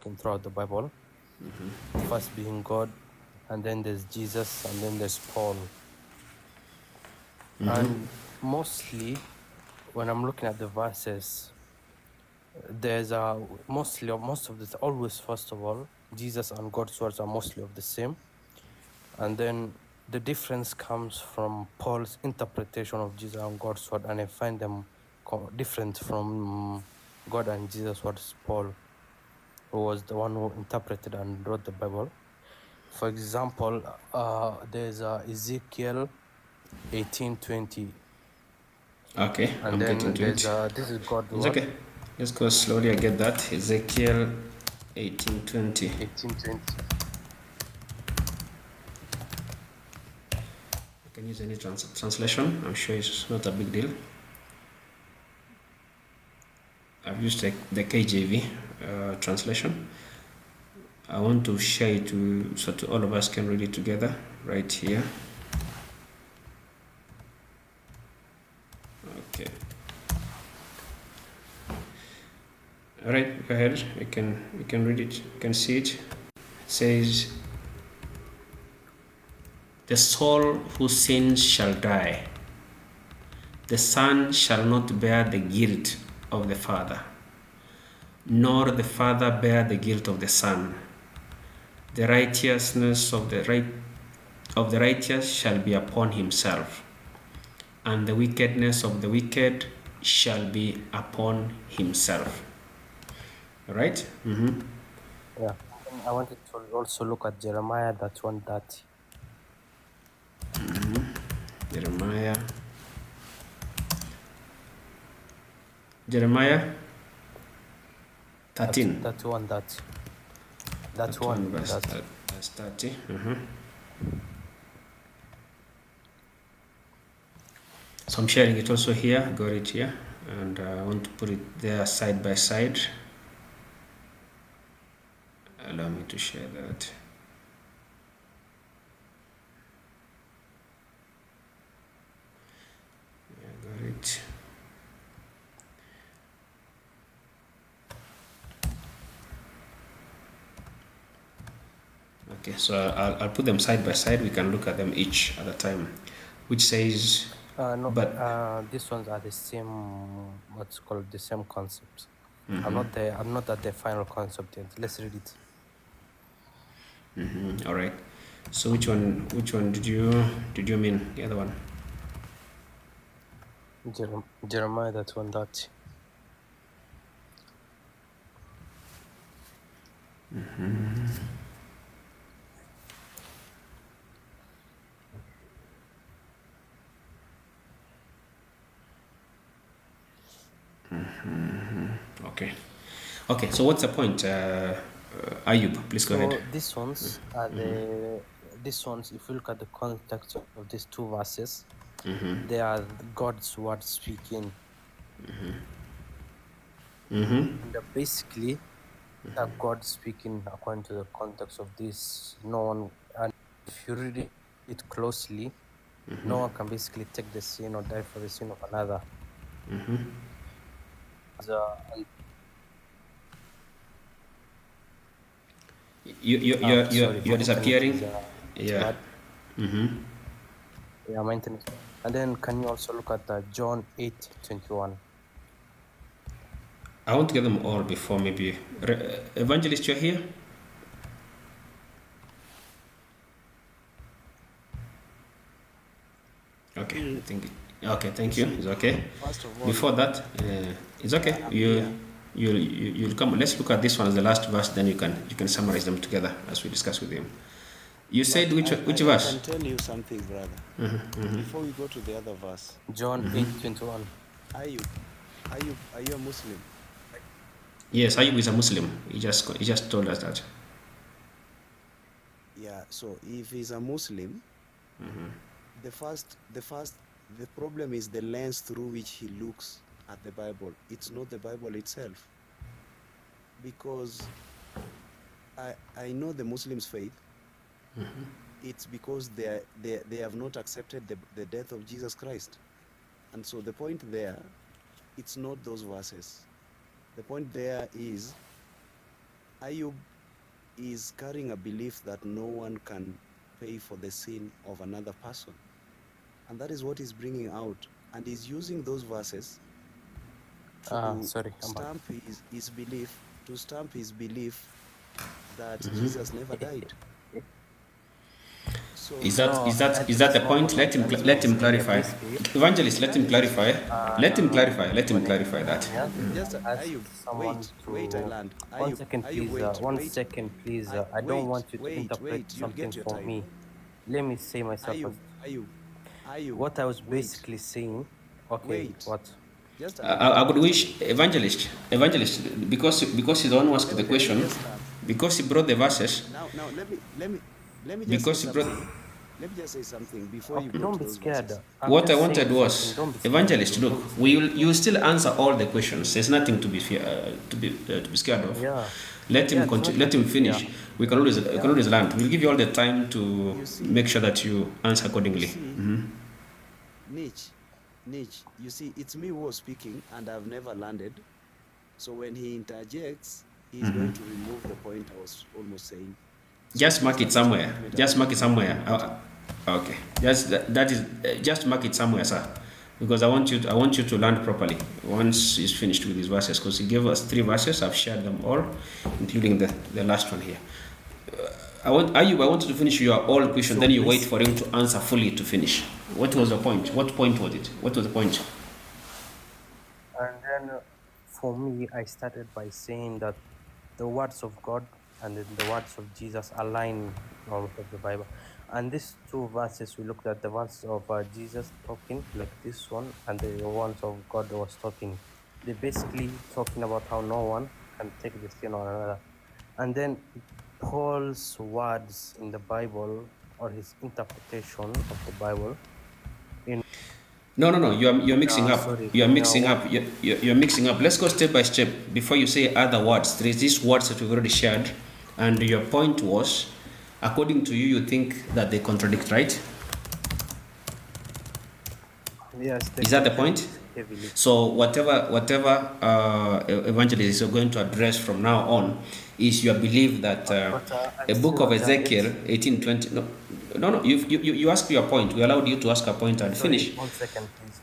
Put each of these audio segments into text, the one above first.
speaking throughout the Bible. First being God, and then there's Jesus, and then there's Paul. And mostly, when I'm looking at the verses, there's most of this always, first of all, Jesus and God's words are mostly of the same, and then the difference comes from Paul's interpretation of Jesus and God's word, and I find them different from God and Jesus' words. Paul, who was the one who interpreted and wrote the Bible. For example, there's Ezekiel 18:20, Okay, and I'm getting then to there's it. this is God's It's word. okay. Let's go slowly. I get that. Ezekiel 18:20. 18:20. You can use any translation. I'm sure it's not a big deal. I've used the KJV translation. I want to share it so all of us can read it together right here. Okay. All right, go ahead. You can read it. You can see it. It says, "The soul who sins shall die. The son shall not bear the guilt of the father, nor the father bear the guilt of the son. The righteousness of the righteous shall be upon himself, and the wickedness of the wicked shall be upon himself." All right? Yeah. I wanted to also look at Jeremiah, that one that Jeremiah 13. that one that That one verse 30. So I'm sharing it also here. Got it here, and I want to put it there side by side. Allow me to share that. Yeah, got it. Okay, so I'll put them side by side. We can look at them each at a time, which says, no, but these ones are the same, what's called the same concept. I'm not at the final concept yet. Let's read it. all right. So which one did you mean? The other one? Jeremiah, that one that. Okay, so what's the point? Ayub, please go ahead. So these ones are these ones, if you look at the context of these two verses, they are God's word speaking. And basically, God speaking according to the context of this. No one, and if you read it closely, no one can basically take the sin or die for the sin of another. And You're disappearing. Yeah. Yeah, maintenance. And then can you also look at John 8:21? I want to get them all before maybe. Evangelist, you're here? Okay, I think. Okay, thank you. It's okay. First of all, Before that, it's okay. You'll come. Let's look at this one as the last verse. Then you can summarize them together as we discuss with him. You said which verse? I can tell you something, brother. Before we go to the other verse, John 8:21. are you a Muslim? Yes, Ayub is a Muslim. He just told us that. Yeah. So if he's a Muslim, the problem is the lens through which he looks at the Bible. It's not the Bible itself, because I know the Muslims' faith. It's because they have not accepted the death of Jesus Christ. And so the point there, it's not those verses. The point there is Ayub is carrying a belief that no one can pay for the sin of another person. And that is what he's bringing out. And he's using those verses to Sorry, I'm back. stamp his belief, that Jesus never died. So Is that No, is that that is that is the not point? what I'm trying Let to him say. clarify. Basically, Evangelist, let him clarify. Let him clarify. Let him when clarify that. Kenyan just ask Ayub, someone wait, to Ireland. one Ayub, second, Ayub, please. One second, please. I don't want you to interpret you'll something get your for time. me. Let me say myself Ayub, first. Ayub, What I was wait, basically saying. Okay, wait. what? Just a I minute. would wish evangelist, because he's the one who asked the Let me question, just start. because he brought the verses, Now let me just say because he brought. something. Let me just say something before you Okay, go don't to be those scared. verses. I'm What I just saying wanted something. was, Don't be scared. evangelist, look, Don't be scared. you still answer all the questions. There's nothing to be to be scared of. Yeah. Let Yeah, him there's continue. nothing Let to him fear. finish. We can always land. We'll give you all the time to You see, make sure that you answer accordingly. Niche, you see, it's me who was speaking and I've never landed. So when he interjects, he's going to remove the point I was almost saying. So Just mark it a little somewhere. bit, wait, Just mark it somewhere. continue. Okay. Just mark it somewhere, sir. Because I want you to land properly once he's finished with his verses. Because he gave us 3 verses. I've shared them all, including the last one here. I want you to finish your all question. So Then you wait for him to answer fully to finish. What was the point? What point was it? What was the point? And then for me, I started by saying that the words of God and then the words of Jesus align almost of the Bible. And these two verses, we looked at the verses of Jesus talking, like this one, and the ones of God was talking. They're basically talking about how no one can take the sin on another. And then Paul's words in the Bible or his interpretation of the Bible in No. You're mixing up. sorry, You're in mixing up. You're mixing up. Let's go step by step. Before you say other words, there is these words that we've already shared, and your point was, according to you, you think that they contradict, right? yes, they Is that the contradict point? heavily. So whatever evangelist is going to address from now on is your belief that But I a book still of want to add, Ezekiel 18:20. No. You ask your point. We allowed you to ask a point and sorry, finish. 1 second, please.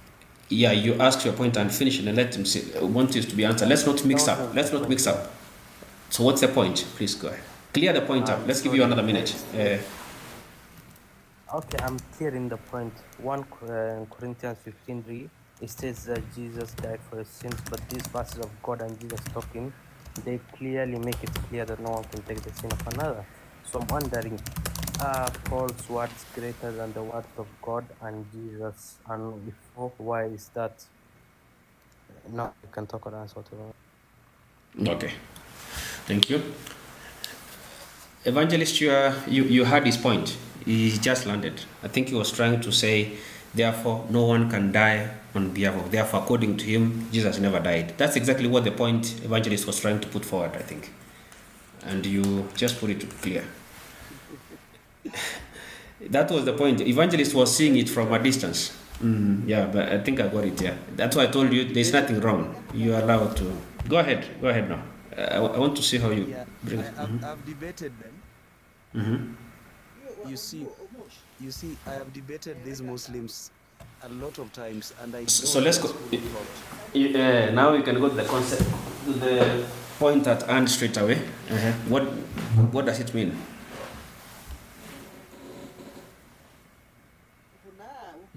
Yeah, you ask your point and finish and then let him say, want it to be answered. Let's not That mix up. wasn't my Let's not point, mix though. up. So what's the point? Please go ahead. Clear the point up. Let's give you Sorry, another minute. okay, I'm clearing the point. 1 Corinthians 15:3, it says that Jesus died for his sins, but these verses of God and Jesus talking, they clearly make it clear that no one can take the sin of another. So I'm wondering, are Paul's words greater than the words of God and Jesus? And if so, why is that? Now you can talk or answer whatever. Okay. Thank you. Evangelist, you heard his point. He just landed. I think he was trying to say, therefore, no one can die on behalf of. Therefore, according to him, Jesus never died. That's exactly what the point Evangelist was trying to put forward, I think. And you just put it clear. That was the point. Evangelist was seeing it from a distance. Yeah, but I think I got it. Yeah, that's why I told you there's nothing wrong. You are allowed to go ahead. Go ahead now. I want to see how you Yeah, bring it. I've debated them. You see, I have debated these Muslims a lot of times, and I So know let's their go. school of thought. Now you can go to the concept, to the point at hand straight away. What does it mean?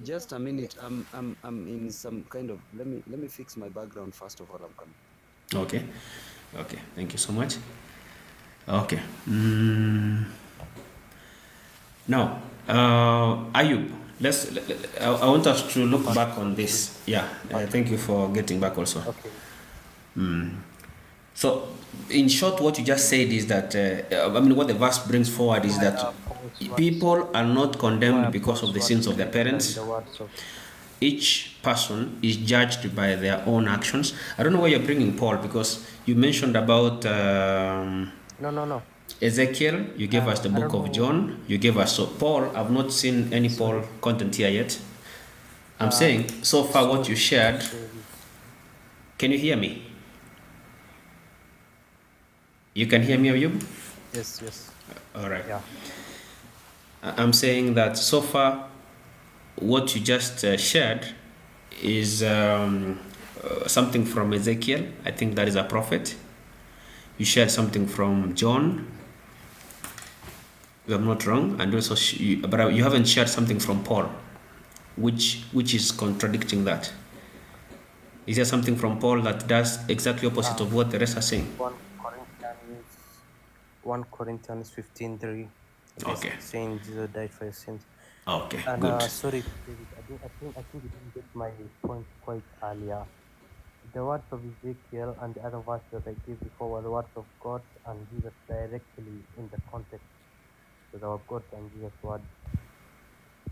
Just a minute. I'm in some kind of. Let me fix my background first of all. I'm coming. Okay. Thank you so much. Okay. Now, Ayub, I want us to look back on this. Yeah. Thank you for getting back also. Okay. So, in short, what you just said is that, what the verse brings forward is that people are not condemned because of the sins of their parents. The words of Each person is judged by their own actions. I don't know why you're bringing Paul, because you mentioned about no. Ezekiel, you gave us the I book don't of know. John, you gave us, so Paul, I've not seen any Paul content here yet. I'm saying, so far what you shared, can you hear me? You can hear me, Ayub? Yes, yes. All right. Yeah. I'm saying that so far, what you just shared is something from Ezekiel. I think that is a prophet. You shared something from John, if I'm not wrong, and also, but you haven't shared something from Paul, which is contradicting that. Is there something from Paul that does exactly opposite of what the rest are saying? 1 Corinthians 15:3, Okay. basically saying Jesus died for your sins. Okay. And Good. sorry, David, I think you didn't get my point quite earlier. The words of Ezekiel and the other words that I gave before were the words of God and Jesus directly in the context with our God and Jesus' word.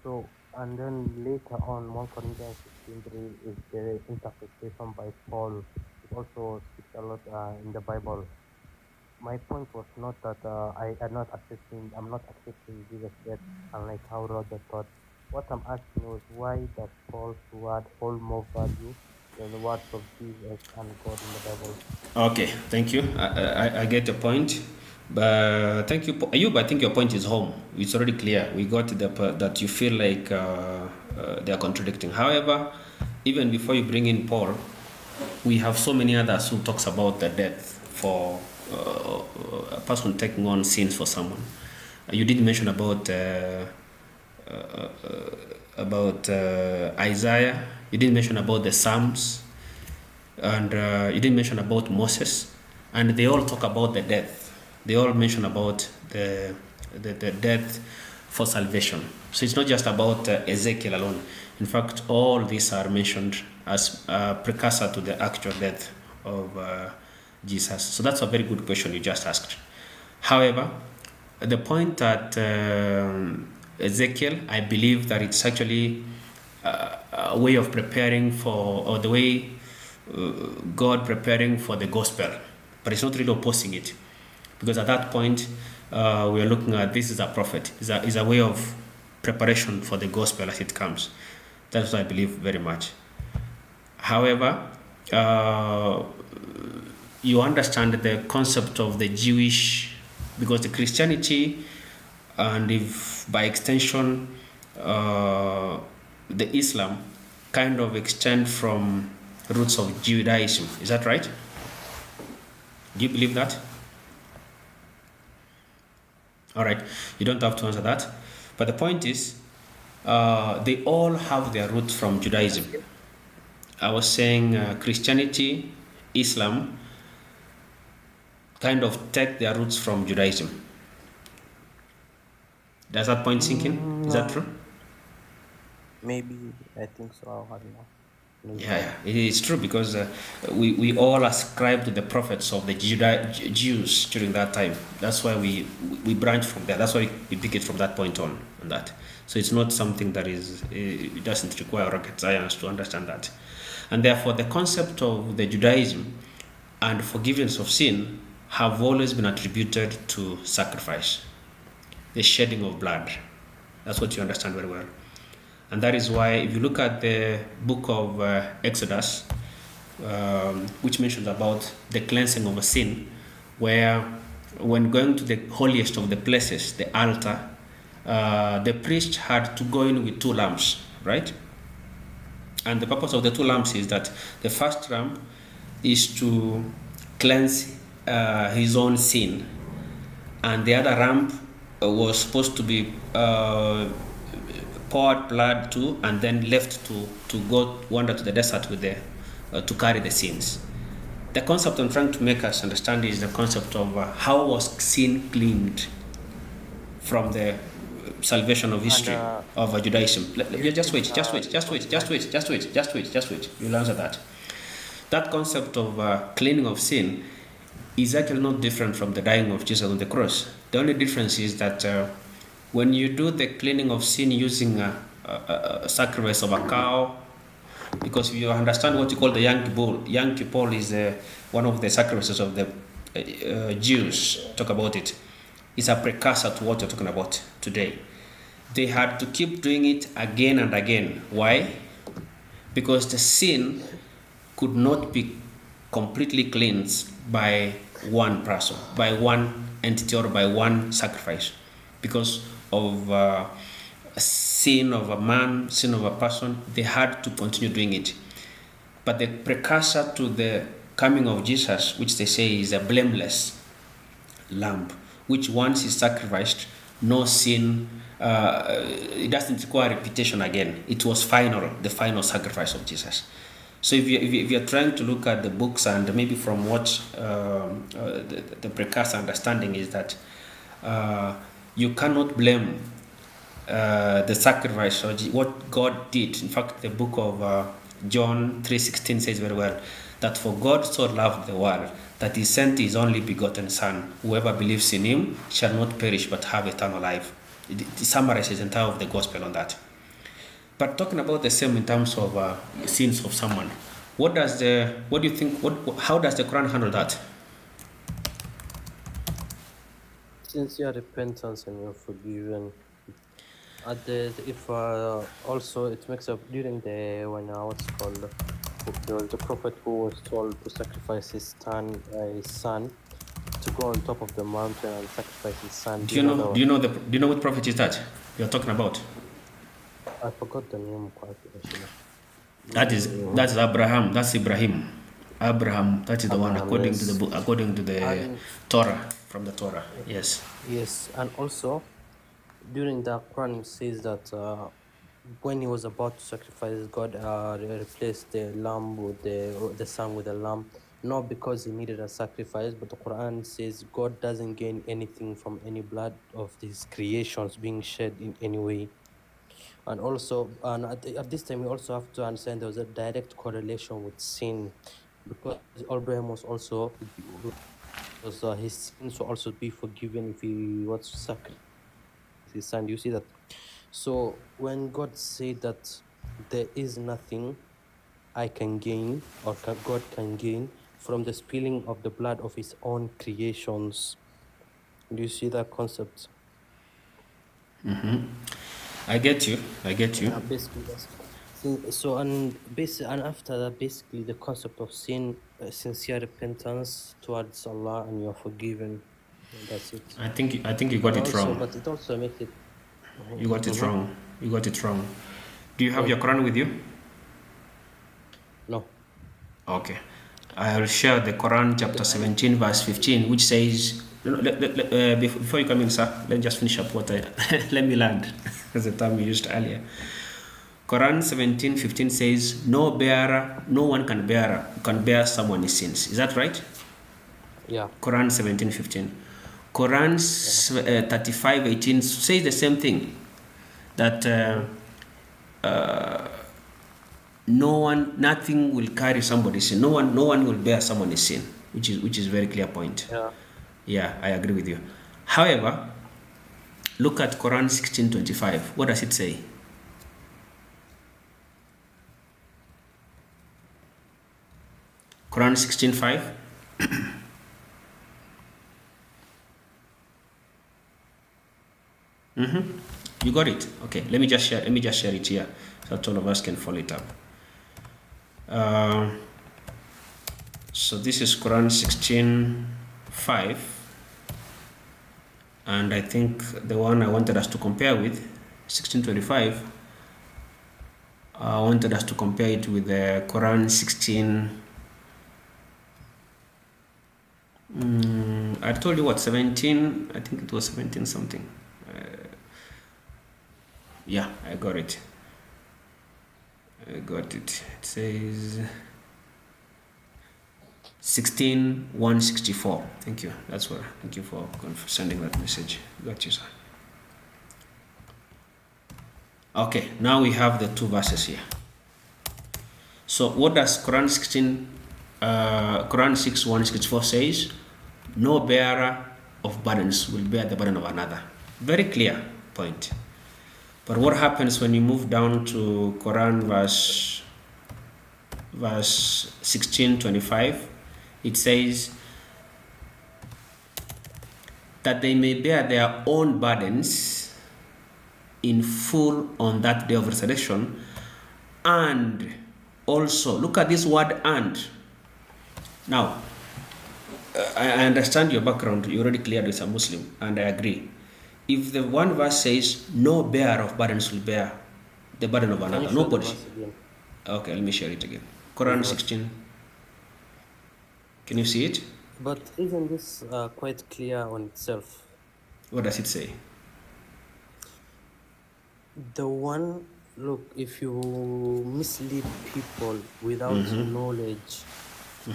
So, and then later on, 1 Corinthians 15:3 is the interpretation by Paul. It also speaks a lot in the Bible. My point was not that I'm not accepting Jesus' death, unlike how Roger thought. What I'm asking was, why does Paul's word hold more value than the words of Jesus and God in the Bible? Okay. Thank you. I get your point. But thank you, Ayub. I think your point is home. It's already clear. We got that you feel like they are contradicting. However, even before you bring in Paul, we have so many others who talks about the death for a person taking on sins for someone. You did mention about Isaiah. You did mention about the Psalms, and you did mention about Moses, and they all talk about the death. They all mention about the death for salvation. So it's not just about Ezekiel alone. In fact, all these are mentioned as a precursor to the actual death of Jesus. So that's a very good question you just asked. However, the point that Ezekiel, I believe that it's actually a way of preparing for, or the way God preparing for the gospel, but it's not really opposing it, because at that point we are looking at this is a prophet, is a way of preparation for the gospel as it comes. That's what I believe very much. However, you understand the concept of the Jewish, because the Christianity, and if by extension the Islam kind of extend from roots of Judaism. Is that right? Do you believe that? All right, you don't have to answer that, but the point is they all have their roots from Judaism. I was saying Christianity, Islam kind of take their roots from Judaism. Does that point sink in? Is that true? Maybe, I think so. I don't know. Maybe. Yeah, it is true, because we all ascribe to the prophets of the Jews during that time. That's why we branch from there. That's why we pick it from that point on that. So it's not something that it doesn't require rocket science to understand that. And therefore, the concept of the Judaism and forgiveness of sin have always been attributed to sacrifice, the shedding of blood. That's what you understand very well. And that is why, if you look at the book of Exodus, which mentions about the cleansing of a sin, where when going to the holiest of the places, the altar, the priest had to go in with 2 lambs, right? And the purpose of the 2 lambs is that the first lamb is to cleanse his own sin, and the other lamb was supposed to be poured blood to, and then left to go wander to the desert with to carry the sins. The concept I'm trying to make us understand is the concept of how was sin cleaned from the salvation of history of Judaism. Just wait. You'll answer that. That concept of cleaning of sin is actually not different from the dying of Jesus on the cross. The only difference is that when you do the cleaning of sin using a sacrifice of a cow, because if you understand what you call the Yom Kippur is one of the sacrifices of the Jews, talk about it. It's a precursor to what you're talking about today. They had to keep doing it again and again. Why? Because the sin could not be completely cleansed by one person, by one entity, or by one sacrifice, because of sin of a man, sin of a person. They had to continue doing it. But the precursor to the coming of Jesus, which they say is a blameless lamb, which once is sacrificed, no sin, it doesn't require repetition again. It was final, the final sacrifice of Jesus. So if you're trying to look at the books, and maybe from what the precursor understanding is that you cannot blame the sacrifice or what God did. In fact, the book of John 3:16 says very well that for God so loved the world that he sent his only begotten Son. Whoever believes in him shall not perish but have eternal life. It summarizes the entire of the gospel on that. But talking about the same in terms of sins of someone, what do you think? How does the Quran handle that? Sincere repentance and you're forgiven. If also it makes up during the when what's called there was the prophet who was told to sacrifice his son to go on top of the mountain and sacrifice his son. Do you know what prophet is that you're talking about? I forgot the name quite actually. That's Abraham. That's Ibrahim. Abraham. That is the one according yes. to the book, according to the Torah, from the Torah. Yes. Yes, and also during the Quran it says that when he was about to sacrifice, God replaced the lamb with the son with a lamb, not because he needed a sacrifice, but the Quran says God doesn't gain anything from any blood of his creations being shed in any way. And also, at this time, we also have to understand there was a direct correlation with sin, because Abraham was also his sins will also be forgiven if he was to sacrifice his son. You see that? So when God said that there is nothing I can gain or God can gain from the spilling of the blood of his own creations, do you see that concept? I get you. Basically, that's so. And after that, basically, the concept of sin, sincere repentance towards Allah, and you're forgiven. That's it. I think you got it wrong. But it also makes it. You got it wrong. You got it wrong. Do you have your Quran with you? No. Okay. I will share the Quran chapter 17 verse 15, which says, before you come in, sir, let me just finish up what let me land. That's the term you used earlier. Quran 17:15 says, no one can bear someone's sins. Is that right? Yeah. Quran 17:15. Quran 35:18 says the same thing, that nothing will carry somebody's sin. No one will bear someone's sin, which is very clear point. Yeah, I agree with you. However, look at Quran 16:25. What does it say? Quran 16:5. You got it? Okay, let me just share it here so all of us can follow it up. So this is Quran 16:5, and I think the one I wanted us to compare with 16:25. I wanted us to compare it with the Quran 16. I told you what, 17. I think it was 17 something. Yeah, I got it. It says 16:164. Thank you. That's what. Thank you for sending that message. Got you, sir. Okay, now we have the two verses here. So what does Quran 6:164 says? No bearer of burdens will bear the burden of another. Very clear point. But what happens when you move down to Quran verse 16:25? It says that they may bear their own burdens in full on that day of resurrection. And also, look at this word "and." Now, I understand your background. You already cleared with a Muslim, and I agree. If the one verse says, no bearer of burdens will bear the burden of Can you another, show the nobody. verse again? Okay, let me share it again. Which Quran verse? 16. Can you see it? But isn't this quite clear on itself? What does it say? The one, look, if you mislead people without knowledge,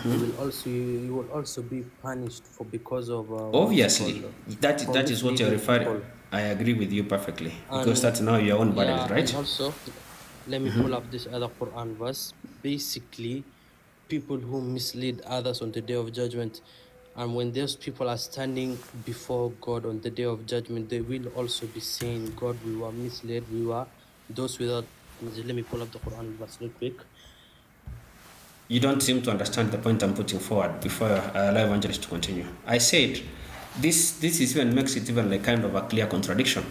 you will also be punished for because of what is Obviously, called for that is what you're misleading referring. people. I agree with you perfectly because And that's now your own burdens, yeah, and right? also let me pull up this other Quran verse. Basically, people who mislead others on the day of judgment, and when those people are standing before God on the day of judgment, they will also be saying, God, we were misled, we were those without. Let me pull up the Quran verse real quick. You don't seem to understand the point I'm putting forward before I allow Evangelist to continue. I said this is even makes it even like kind of a clear contradiction.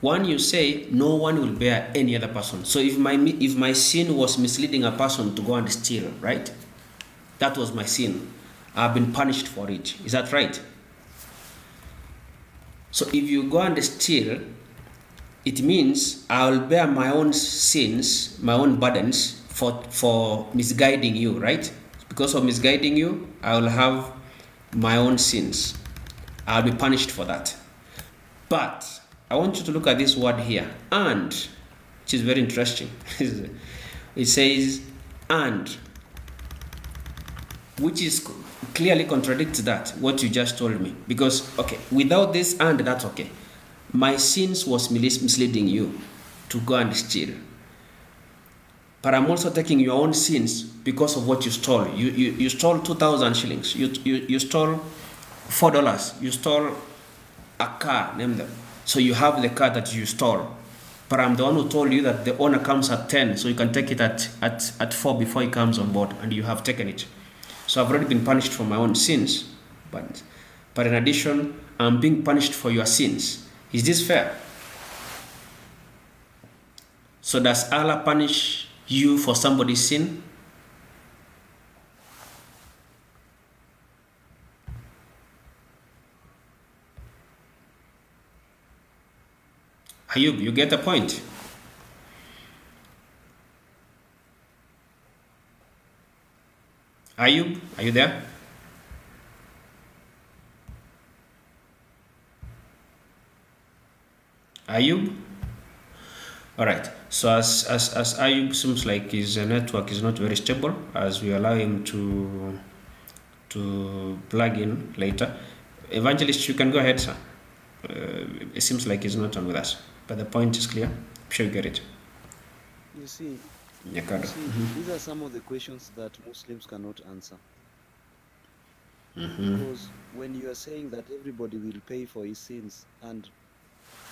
One, you say no one will bear any other person. So if my sin was misleading a person to go and steal, right? That was my sin. I've been punished for it. Is that right? So if you go and steal, it means I'll bear my own sins, my own burdens for misguiding you, right? Because of misguiding you, I will have my own sins. I'll be punished for that. But I want you to look at this word here, and, which is very interesting. It says, and, which is clearly contradicts that, what you just told me. Because, okay, without this and, that's okay. My sins was misleading you to go and steal. But I'm also taking your own sins because of what you stole. You stole 2,000 shillings. You stole $4. You stole a car, name them. So you have the car that you stole. But I'm the one who told you that the owner comes at 10, so you can take it at 4 before he comes on board, and you have taken it. So I've already been punished for my own sins. But in addition, I'm being punished for your sins. Is this fair? So does Allah punish you for somebody's sin? Ayub, you get the point? Ayub, are you there? Ayub? All right. So as Ayub seems like his network is not very stable, as we allow him to plug in later. Evangelist, you can go ahead, sir. It seems like he's not on with us, but the point is clear. I'm sure you get it. You see, Nyakado. these are some of the questions that Muslims cannot answer. Because when you are saying that everybody will pay for his sins, and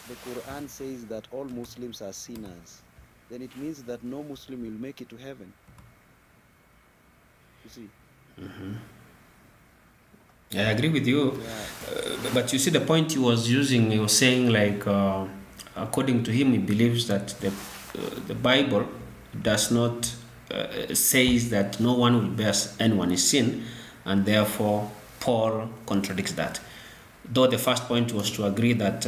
the Quran says that all Muslims are sinners, then it means that no Muslim will make it to heaven. You see? I agree with you. Yeah. But you see, the point he was using, he was saying, like, according to him, he believes that the Bible does not says that no one will bear anyone's sin, and therefore Paul contradicts that. Though the first point was to agree that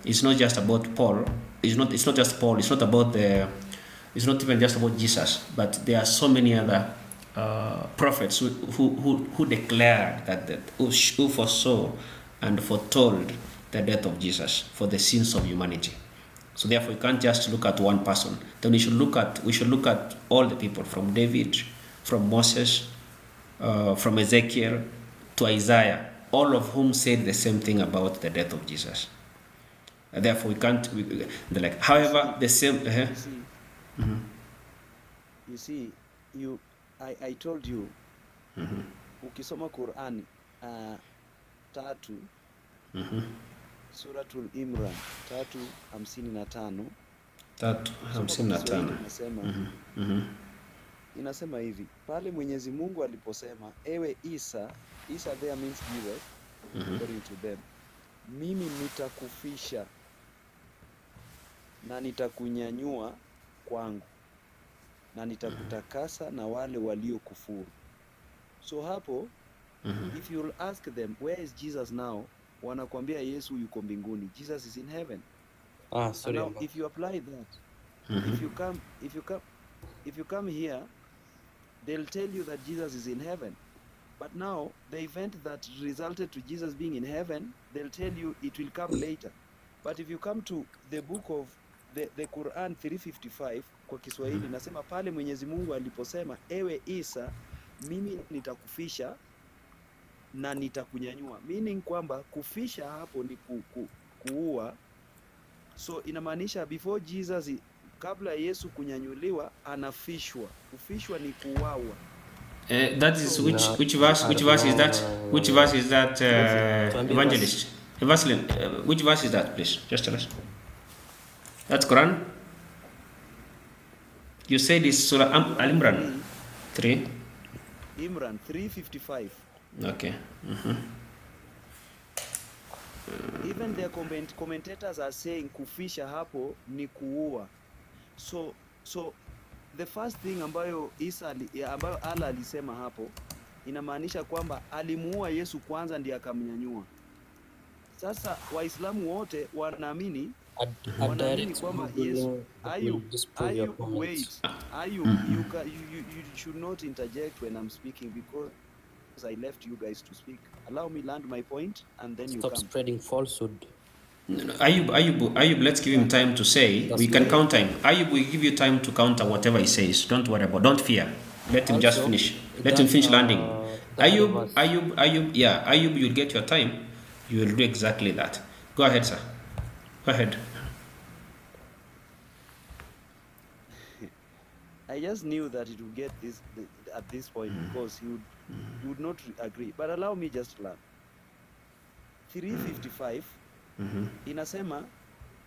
it's not just about Paul. It's not just Paul. It's not about it's not even just about Jesus. But there are so many other prophets who declared who foresaw and foretold the death of Jesus for the sins of humanity. So therefore, you can't just look at one person. Then we should look at all the people, from David, from Moses, from Ezekiel to Isaiah, all of whom said the same thing about the death of Jesus. Therefore, we can't. However, the same. You see, I told you, ukisoma Quran 3 Suratul Imran 3:55 inasema hivi, pale Mwenyezi Mungu aliposema, ewe Isa there means Jesus, according to them, mimi nitakufisha na nitakunyanyua kwangu na nitakutakasa na wale waliokufuru. So hapo If you'll ask them, where is Jesus now? Wanakwambia Yesu yuko mbinguni. Jesus is in heaven. And Sorry. now if you apply that, if you come here, they'll tell you that Jesus is in heaven. But now the event that resulted to Jesus being in heaven, they'll tell you it will come later. But if you come to the book of the Quran 355 kwa Kiswahili nasema pale Mwenyezi Mungu aliposema, ewe Isa, mimi nitakufisha na nitakunyanyua, meaning kwamba kufisha hapo ni kuua. So inamaanisha before Jesus, kabla Yesu kunyanyuliwa, anafishwa. Kufishwa ni kuuawa. That is which verse is that? Which verse is that, evangelist? Evangeline, which verse is that, please? Just tell us. That's Quran. You said it's Surah Al-Imran 3. Imran 355. Okay. Even the commentators are saying kufisha hapo ni kuua. So the first thing ambayo Allah alisema hapo inamaanisha kwamba alimuua Yesu kwanza ndiye akamnyanyua. Sasa Waislamu wote wanaamini kwamba Yesu you should not interject when I'm speaking because I left you guys to speak. Allow me land my point and then you stop spreading falsehood. No, Ayub, let's give him time to say. We can counter him. Ayub, we give you time to counter whatever he says. Don't worry about. Don't fear. Let him just finish. Let him finish landing. Ayub, you'll get your time. You will do exactly that. Go ahead, sir. Go ahead. I just knew that it would get this at this point because he would not agree. But allow me just to learn. 355 inasema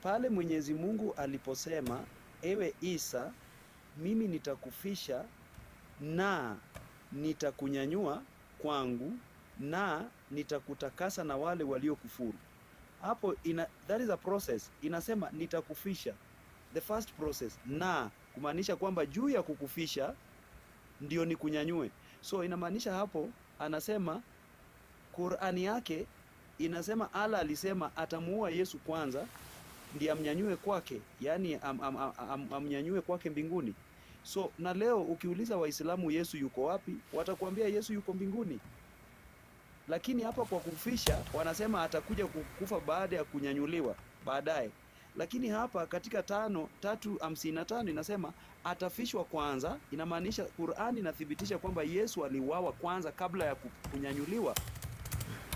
pale Mwenyezi Mungu aliposema, ewe Isa, mimi nitakufisha na nitakunyanyua kwangu na nitakutakasa na wale waliokufuru. Hapo that is a process. Inasema nitakufisha, the first process, na kumaanisha kwamba juu ya kukufisha ndio nikunyanyue. So inamaanisha hapo anasema Qur'ani yake inasema Allah alisema atamuua Yesu kwanza ndiye amnyanyue kwake, yani amnyanyue kwake mbinguni. So na leo ukiuliza Waislamu Yesu yuko wapi, watakwambia Yesu yuko mbinguni. Lakini hapa kwa kufisha wanasema atakuja kukufa baada ya kunyanyuliwa baadaye. Lakini hapa katika 3:55 inasema atafishwa kwanza. Inamaanisha Qur'ani inathibitisha kwamba Yesu aliuawa kwanza kabla ya kunyanyuliwa.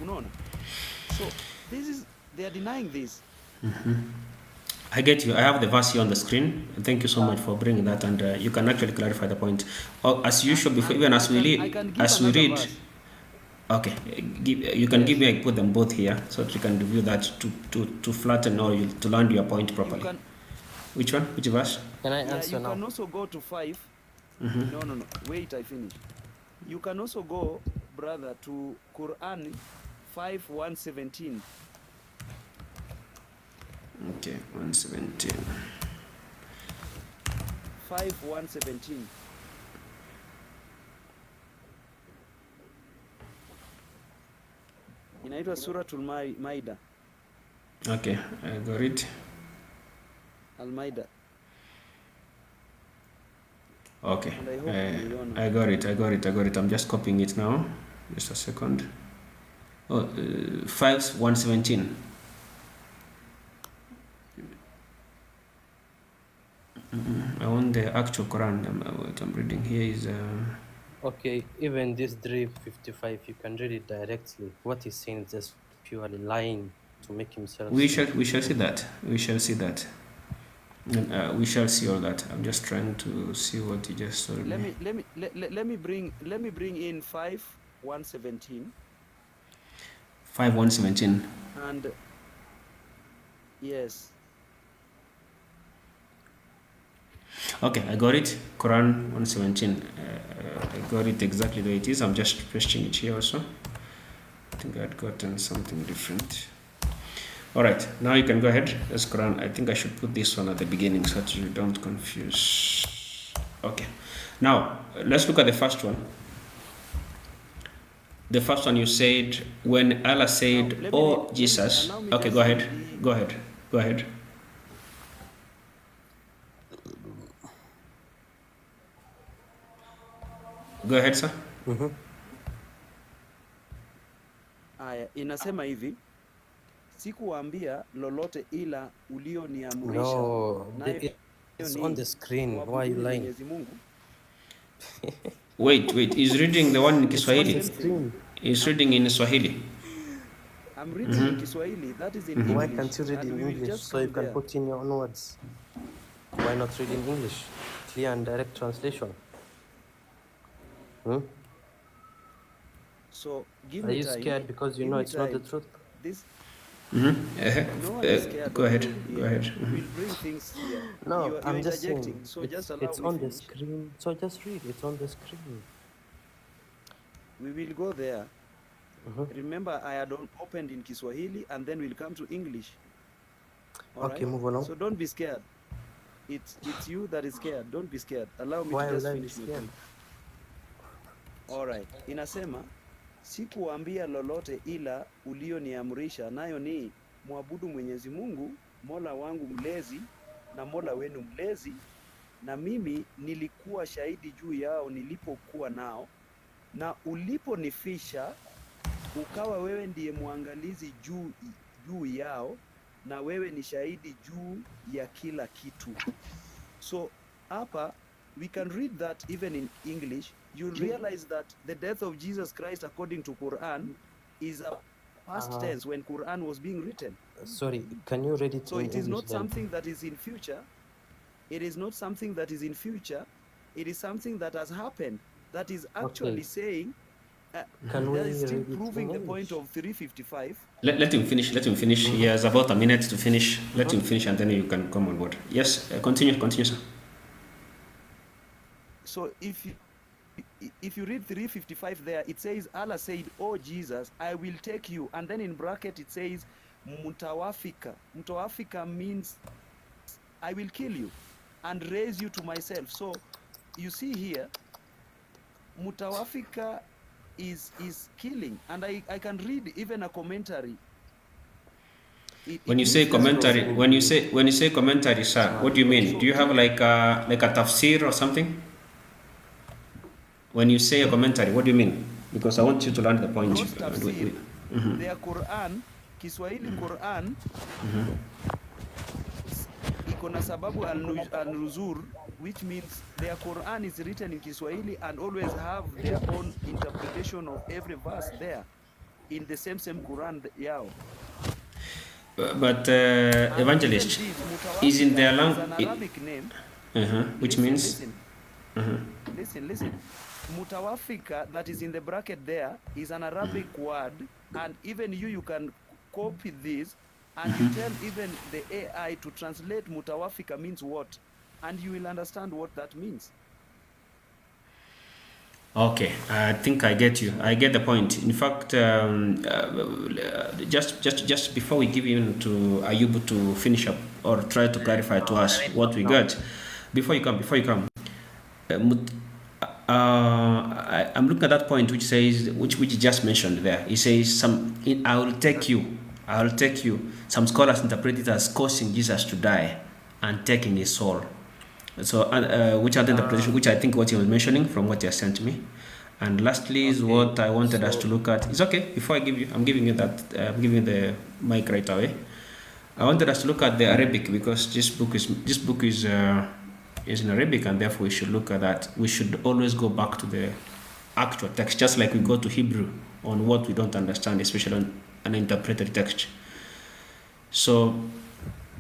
Unaona? So they are denying this. I get you. I have the verse here on the screen. Thank you so much for bringing that, and you can actually clarify the point. As usual, before even as we read. Okay, you can give me. I put them both here so that you can review that to flatten or to land your point properly. Which one? Which verse? Can I answer now? You can also go to 5. No. Wait, I finish. You can also go, brother, to Quran 5:117. Okay, 117. 5:117. Inaitwa Suratul Maida. Okay, I got it. Al-Maida. Okay, I got it. I'm just copying it now. Just a second. 5:117. I want the actual Quran. What I'm reading here is. Okay, even this 355, you can read it directly. What he's saying is just purely lying to make himself. We shall see that. We shall see that. And, we shall see all that. I'm just trying to see what you just told me. Let me bring in 5:117. 5:117. And yes. Okay, I got it. Quran 117. I got it exactly the way it is. I'm just pasting it here also. I think I had gotten something different. All right, now you can go ahead. That's Quran. I think I should put this one at the beginning so that you don't confuse. Okay, now let's look at the first one. The first one you said, when Allah said, Now, "Oh Jesus." allow me Okay, just go ahead. leave. Go ahead. Go ahead. Go ahead, sir. Aya, inasema hivi, sikuwaambia lolote ila ulioniamrisha, No, nayo it's on ni the screen. Why are you muabuduni lying? Mwenyezi Mungu. Wait. He's reading the one in It's on the Kiswahili. screen. He's reading in Swahili. I'm reading in Kiswahili, that is in Why English. can't you read and in we will English just so you come can there. put in your own words? Why not read in English? Clear and direct translation. Hmm? So give Are me you time. scared because you Give know me it's not the time. truth? This Mm-hmm. no one is scared Go of ahead. you Go here. ahead. We will bring things here. No, You're I'm just interjecting, saying so just allow it's me on the finish. screen. So just read. It's on the screen. We will go there. Remember, I had opened in Kiswahili and then we'll come to English. All Okay, right? move along. So don't be scared. It's you that is scared. Don't be scared. Allow me Why to just will I be finish my scared? point. All right. Inasema, sikuambia lolote ila ulioniamrisha, nayo ni muabudu Mwenyezi Mungu, Mola wangu mlezi na Mola wenu mlezi, na mimi nilikuwa shahidi juu yao nilipokuwa nao, na uliponifisha ukawa wewe ndiye mwangalizi juu yao, na wewe ni shahidi juu ya kila kitu. So hapa we can read that even in English. You'll realize that the death of Jesus Christ according to Quran is a past tense when Quran was being written. Sorry, can you read it So in it is English not then? something that is in future. It is not something that is in future. It is something that has happened. That is actually saying Can we that is still read it proving in the point English? of 355. Let him finish. Let him finish. He has about a minute to finish. Let him finish, and then you can come on board. Yes. Continue, sir. So if you read 355 there, it says Allah said, "Oh Jesus, I will take you," and then in bracket it says mutawafika. Mutawafika means I will kill you and raise you to myself. So you see here, mutawafika is killing, and I can read even a commentary. When you say commentary, when you say commentary, sir, what do you mean? Do you have like a tafsir or something? When you say a commentary, what do you mean? Because I want you to learn the point. Not tafsir. Their Quran, Kiswahili Quran, iko na sababu al-nuzur, which means their Quran is written in Kiswahili and always have their own interpretation of every verse there in the same Quran yao. But evangelist is in their language. An Arabic name. Which means. Listen. Mutawafika, that is in the bracket there, is an Arabic word, and even you can copy this and you tell even the AI to translate mutawafika means what, and you will understand what that means. Okay, I think I get you. I get the point. In fact, just before we give in to Ayub to finish up or try to clarify to us what we got, before you come, I'm looking at that point which says, which you just mentioned there. He says, I will take you. Some scholars interpret it as causing Jesus to die and taking his soul. So, which other interpretation, which I think what he was mentioning from what he has sent me. And lastly is what I wanted us to look at. It's okay. Before I give you, I'm giving you the mic right away. I wanted us to look at the Arabic because this book is in Arabic, and therefore we should look at that. We should always go back to the actual text, just like we go to Hebrew on what we don't understand, especially on an interpreted text. So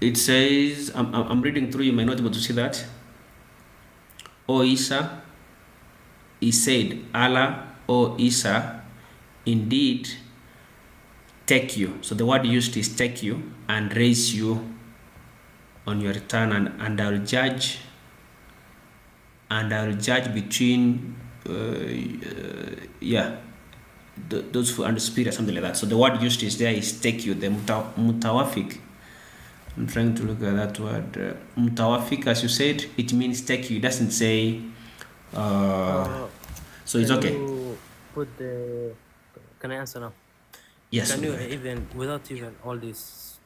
it says, I'm reading through, you may not be able to see that. O Isa, he said, Allah, O Isa, indeed take you. So the word used is take you and raise you on your return, and I'll judge between those who are under spirit, something like that. So the word used is there is take you. The mutawafik, I'm trying to look at that word. Mutawafik, as you said, it means take you. It doesn't say. So it's okay. You put the can I answer now? Yes, Can go you ahead. even, without even all this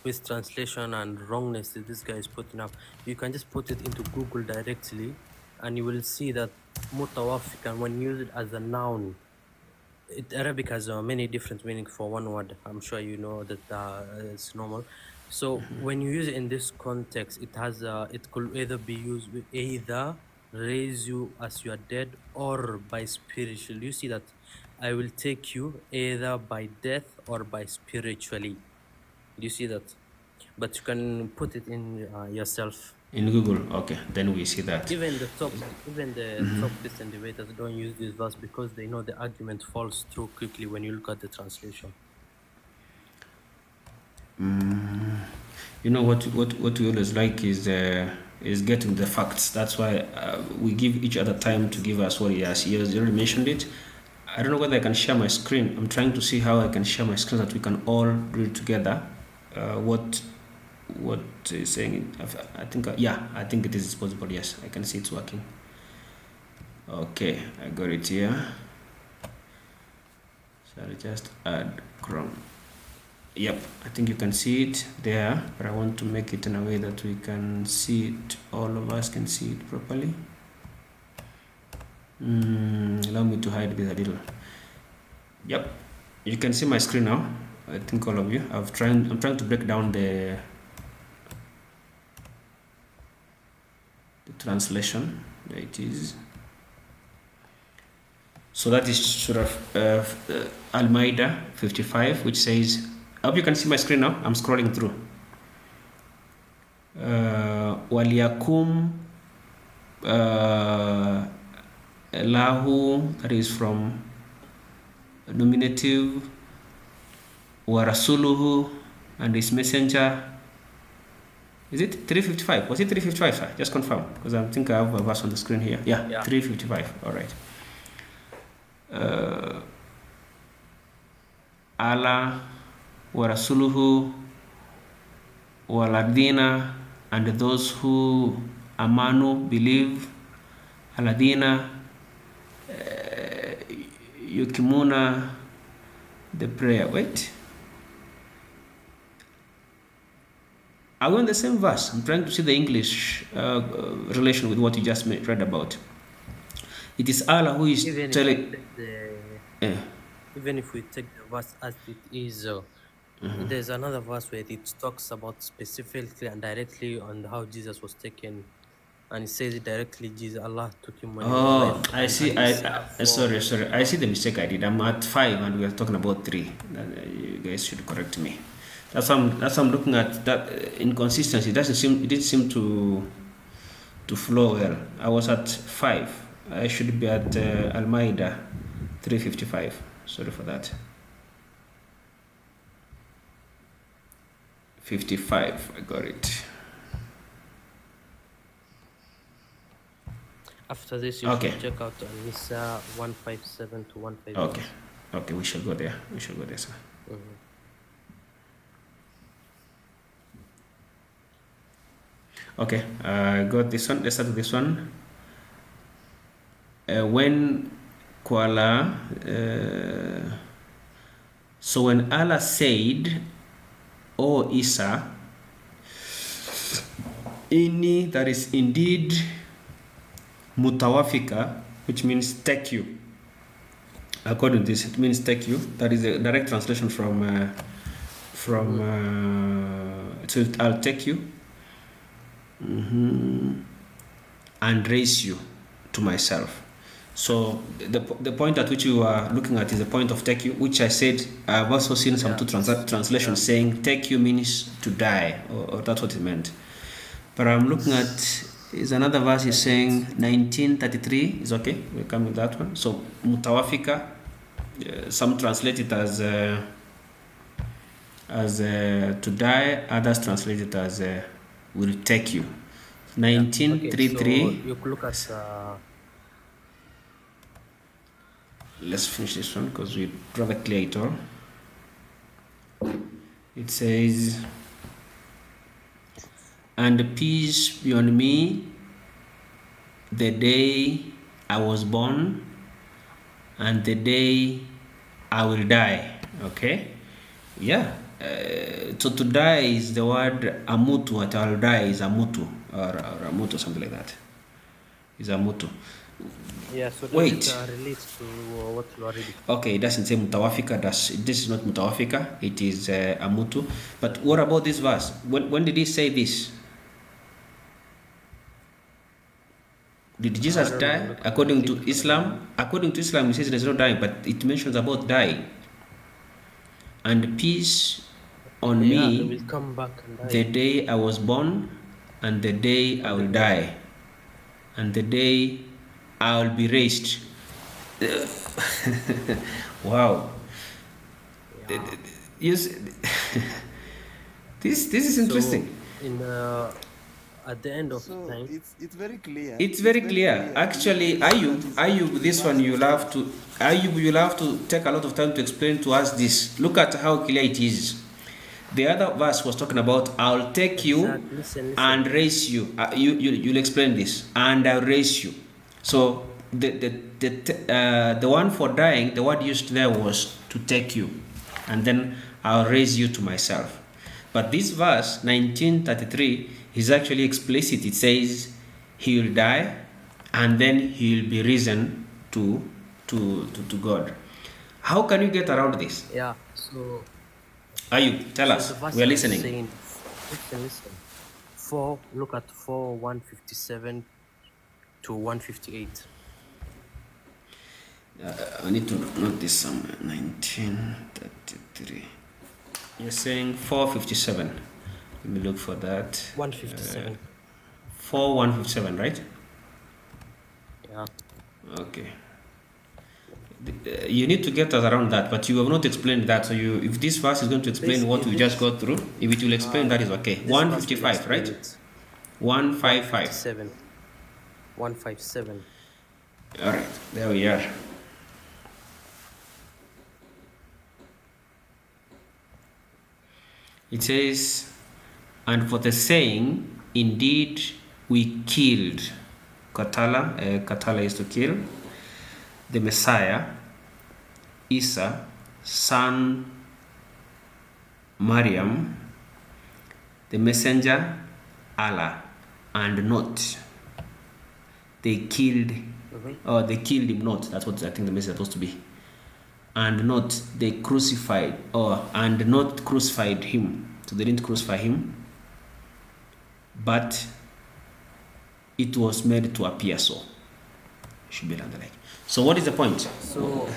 with translation and wrongness that this guy is putting up, you can just put it into Google directly, and you will see that mutawafikan, when used as a noun, Arabic has many different meanings for one word. I'm sure you know that it's normal. So when you use it in this context, it has it could either be used with either raise you as you are dead or by spiritual. You see that I will take you either by death or by spiritually. You see that, but you can put it in yourself. In Google, okay, then we see that. Even the top Christian debaters don't use this verse because they know the argument falls through quickly when you look at the translation. You know what we always like is getting the facts. That's why we give each other time to give us what he has. He has already mentioned it. I don't know whether I can share my screen. I'm trying to see how I can share my screen so that we can all read together what is saying. I think yeah, I think it is possible. Yes, I can see it's working. Okay, I got it here. So I'll just add Chrome. Yep, I think you can see it there, but I want to make it in a way that we can see it, all of us can see it properly. Allow me to hide this a little. Yep, you can see my screen now. I think all of you. I'm trying to break down the translation. There it is. So that is Surah Al-Ma'idah 55, which says, I hope you can see my screen now. I'm scrolling through. Waliyakum Lahu, that is from nominative, wa Rasuluhu, and his messenger. Is it 355? Was it 355, sir? Just confirm, because I think I have a verse on the screen here. Yeah. 355. All right. Allah wa Rasuluhu wa Ladina, and those who amanu, believe, Aladina yukimuna, the prayer. Wait, are we on the same verse? I'm trying to see the English relation with what you just read about. It is Allah who is telling. Even if we take the verse as it is, there's another verse where it talks about specifically and directly on how Jesus was taken, and it says it directly. Jesus, Allah took him when he was alive. I see. Sorry. I see the mistake I did. I'm at 5, and we are talking about 3. You guys should correct me. That's I'm looking at that inconsistency. It didn't seem to flow well. I was at 5. I should be at Al-Ma'idah 355. Sorry for that. 55. I got it. After this, you should check out Nisa 157 to 158. Okay, we shall go there. Sir. Okay, got this one. Let's start with this one. When Allah said, O Isa, inni, that is indeed, mutawafika, which means take you. According to this, it means take you. That is a direct translation from so I'll take you and raise you to myself. So the point at which you are looking at is the point of take you, which I said I've also seen some two translations saying take you means to die, or that's what it meant. But I'm looking at is another verse is saying 1933 is okay. We'll come with that one. So mutawafika, some translate it as to die, others translate it as will take you. 1933. So you look at. Let's finish this one because we rather clear it all. It says, and peace be on me the day I was born and the day I will die. Okay? Yeah. So to die is the word amutu. What I'll die is amutu or amutu, something like that. Is amutu. Yeah, so does Wait. it relate to what you already? Okay, it doesn't say mutawafika. This is not mutawafika. It is amutu. But what about this verse? When did he say this? Did I Jesus don't know. die? According to Looking for the Islam, it says there's no dying, but it mentions about dying. And peace on Yeah, he me will come back and die. the day I was born, and the day I will die, and the day I will be raised. Wow. Yeah. Yes. This is interesting. So in at the end of So time, it's very clear. It's very clear. Actually, Ayub, this one you'll have to take a lot of time to explain to us this. Look at how clear it is. The other verse was talking about, I'll take you listen. and raise you. You'll explain this, and I'll raise you. So the one for dying, the word used there was to take you, and then I'll raise you to myself. But this verse 1933 is actually explicit. It says he will die, and then he will be risen to God. How can you get around this? Yeah. So Ayub, tell us. the verse We are is listening. saying, listen. Look at 157 to 158. I need to note this somewhere. 1933. You're saying 457. Let me look for that. 157. 4157, right? Yeah. Okay. You need to get us around that, but you have not explained that. So if this verse is going to explain what we just got through, if it will explain, that is okay. 155, right? 155. 157. All right, there we are. It says, and for the saying, indeed we killed. Katala is to kill. The Messiah, Isa, son Maryam, the messenger, Allah, and not. They killed, or they killed him not. That's what I think the message is supposed to be. And not, they crucified, and not crucified him. So they didn't crucify him, but it was made to appear so. Should be underlined. So what is the point? So,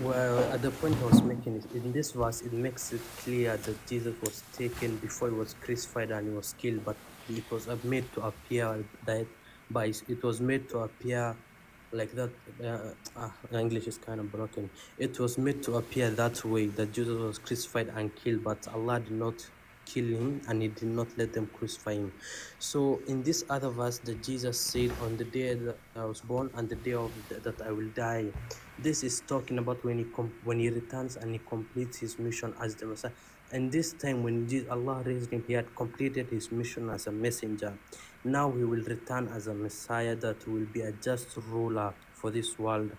well, at the point I was making it, in this verse, it makes it clear that Jesus was taken before he was crucified and he was killed, but it was made to appear that, it was made to appear like that. English is kind of broken. It was made to appear that way, that Jesus was crucified and killed, but Allah did not kill him and he did not let them crucify him. So in this other verse that Jesus said, on the day that I was born and the day that I will die, this is talking about when he returns and he completes his mission as the Messiah. And this time when Allah raised him, he had completed his mission as a messenger. Now he will return as a Messiah that will be a just ruler for this world.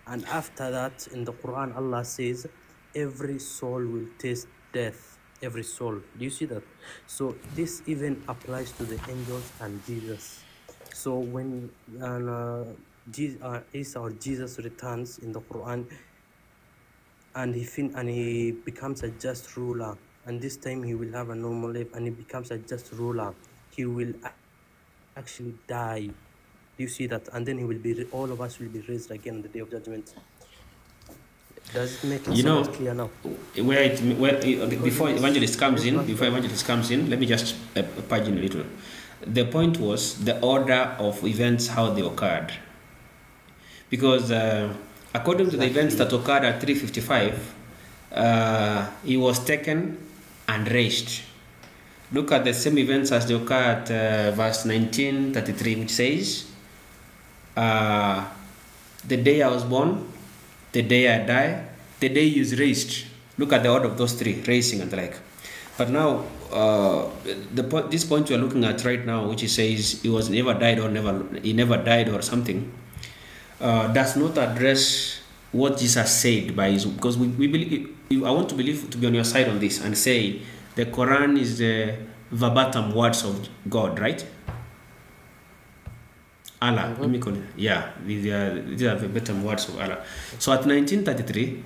And after that, in the Quran, Allah says, every soul will taste death. Every soul. Do you see that? So this even applies to the angels and Jesus. So when Isa or Jesus returns in the Quran, and he becomes a just ruler, and this time he will have a normal life, and he becomes a just ruler, he will actually die. Do you see that? And then all of us will be raised again on the day of judgment. Does it make it so much clear now? Before evangelist comes in, let me just pagine a little. The point was the order of events, how they occurred. Because according to the events that occurred at 355, he was taken and raised. Look at the same events as they occur at verse 1933, which says, the day I was born, the day I die, the day he was raised. Look at the order of those three, raising and the like. But now, this point we are looking at right now, which he says he never died or something, does not address what Jesus said by his, because we believe, I want to believe, to be on your side on this and say the Quran is the verbatim words of God, right? Allah, let me call it. Yeah, these are verbatim words of Allah. So at 1933,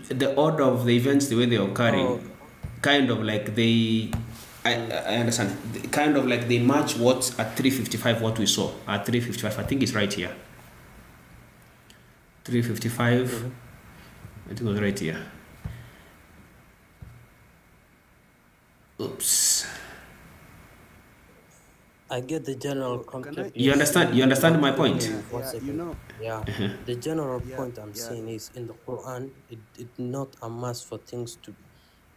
the order of the events, the way they are occurring, kind of like they, I understand, kind of like they match what at 3:55 what we saw at 3:55. I think it's right here. 3:55. I think it was right here. Oops. I get the general concept. You understand? You understand my point? The general point I'm saying is in the Quran, it not a must for things to.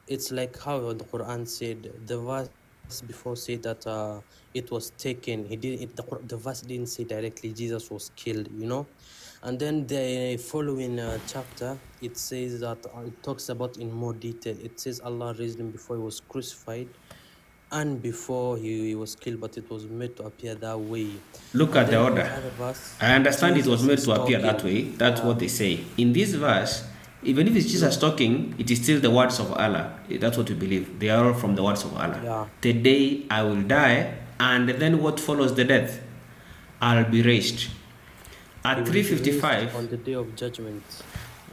It's like how the Quran said the verse before said that it was taken. He did it. The verse didn't say directly Jesus was killed. And then the following chapter it says that it talks about in more detail. It says Allah raised him before he was crucified and before he was killed, but it was made to appear that way. Look at the order. I understand it was made to appear that way. That's what they say. In this verse, even if it's Jesus talking, it is still the words of Allah. That's what we believe. They are all from the words of Allah. Yeah. Today I will die, and then what follows the death? I'll be raised. At 3:55 on the day of judgment.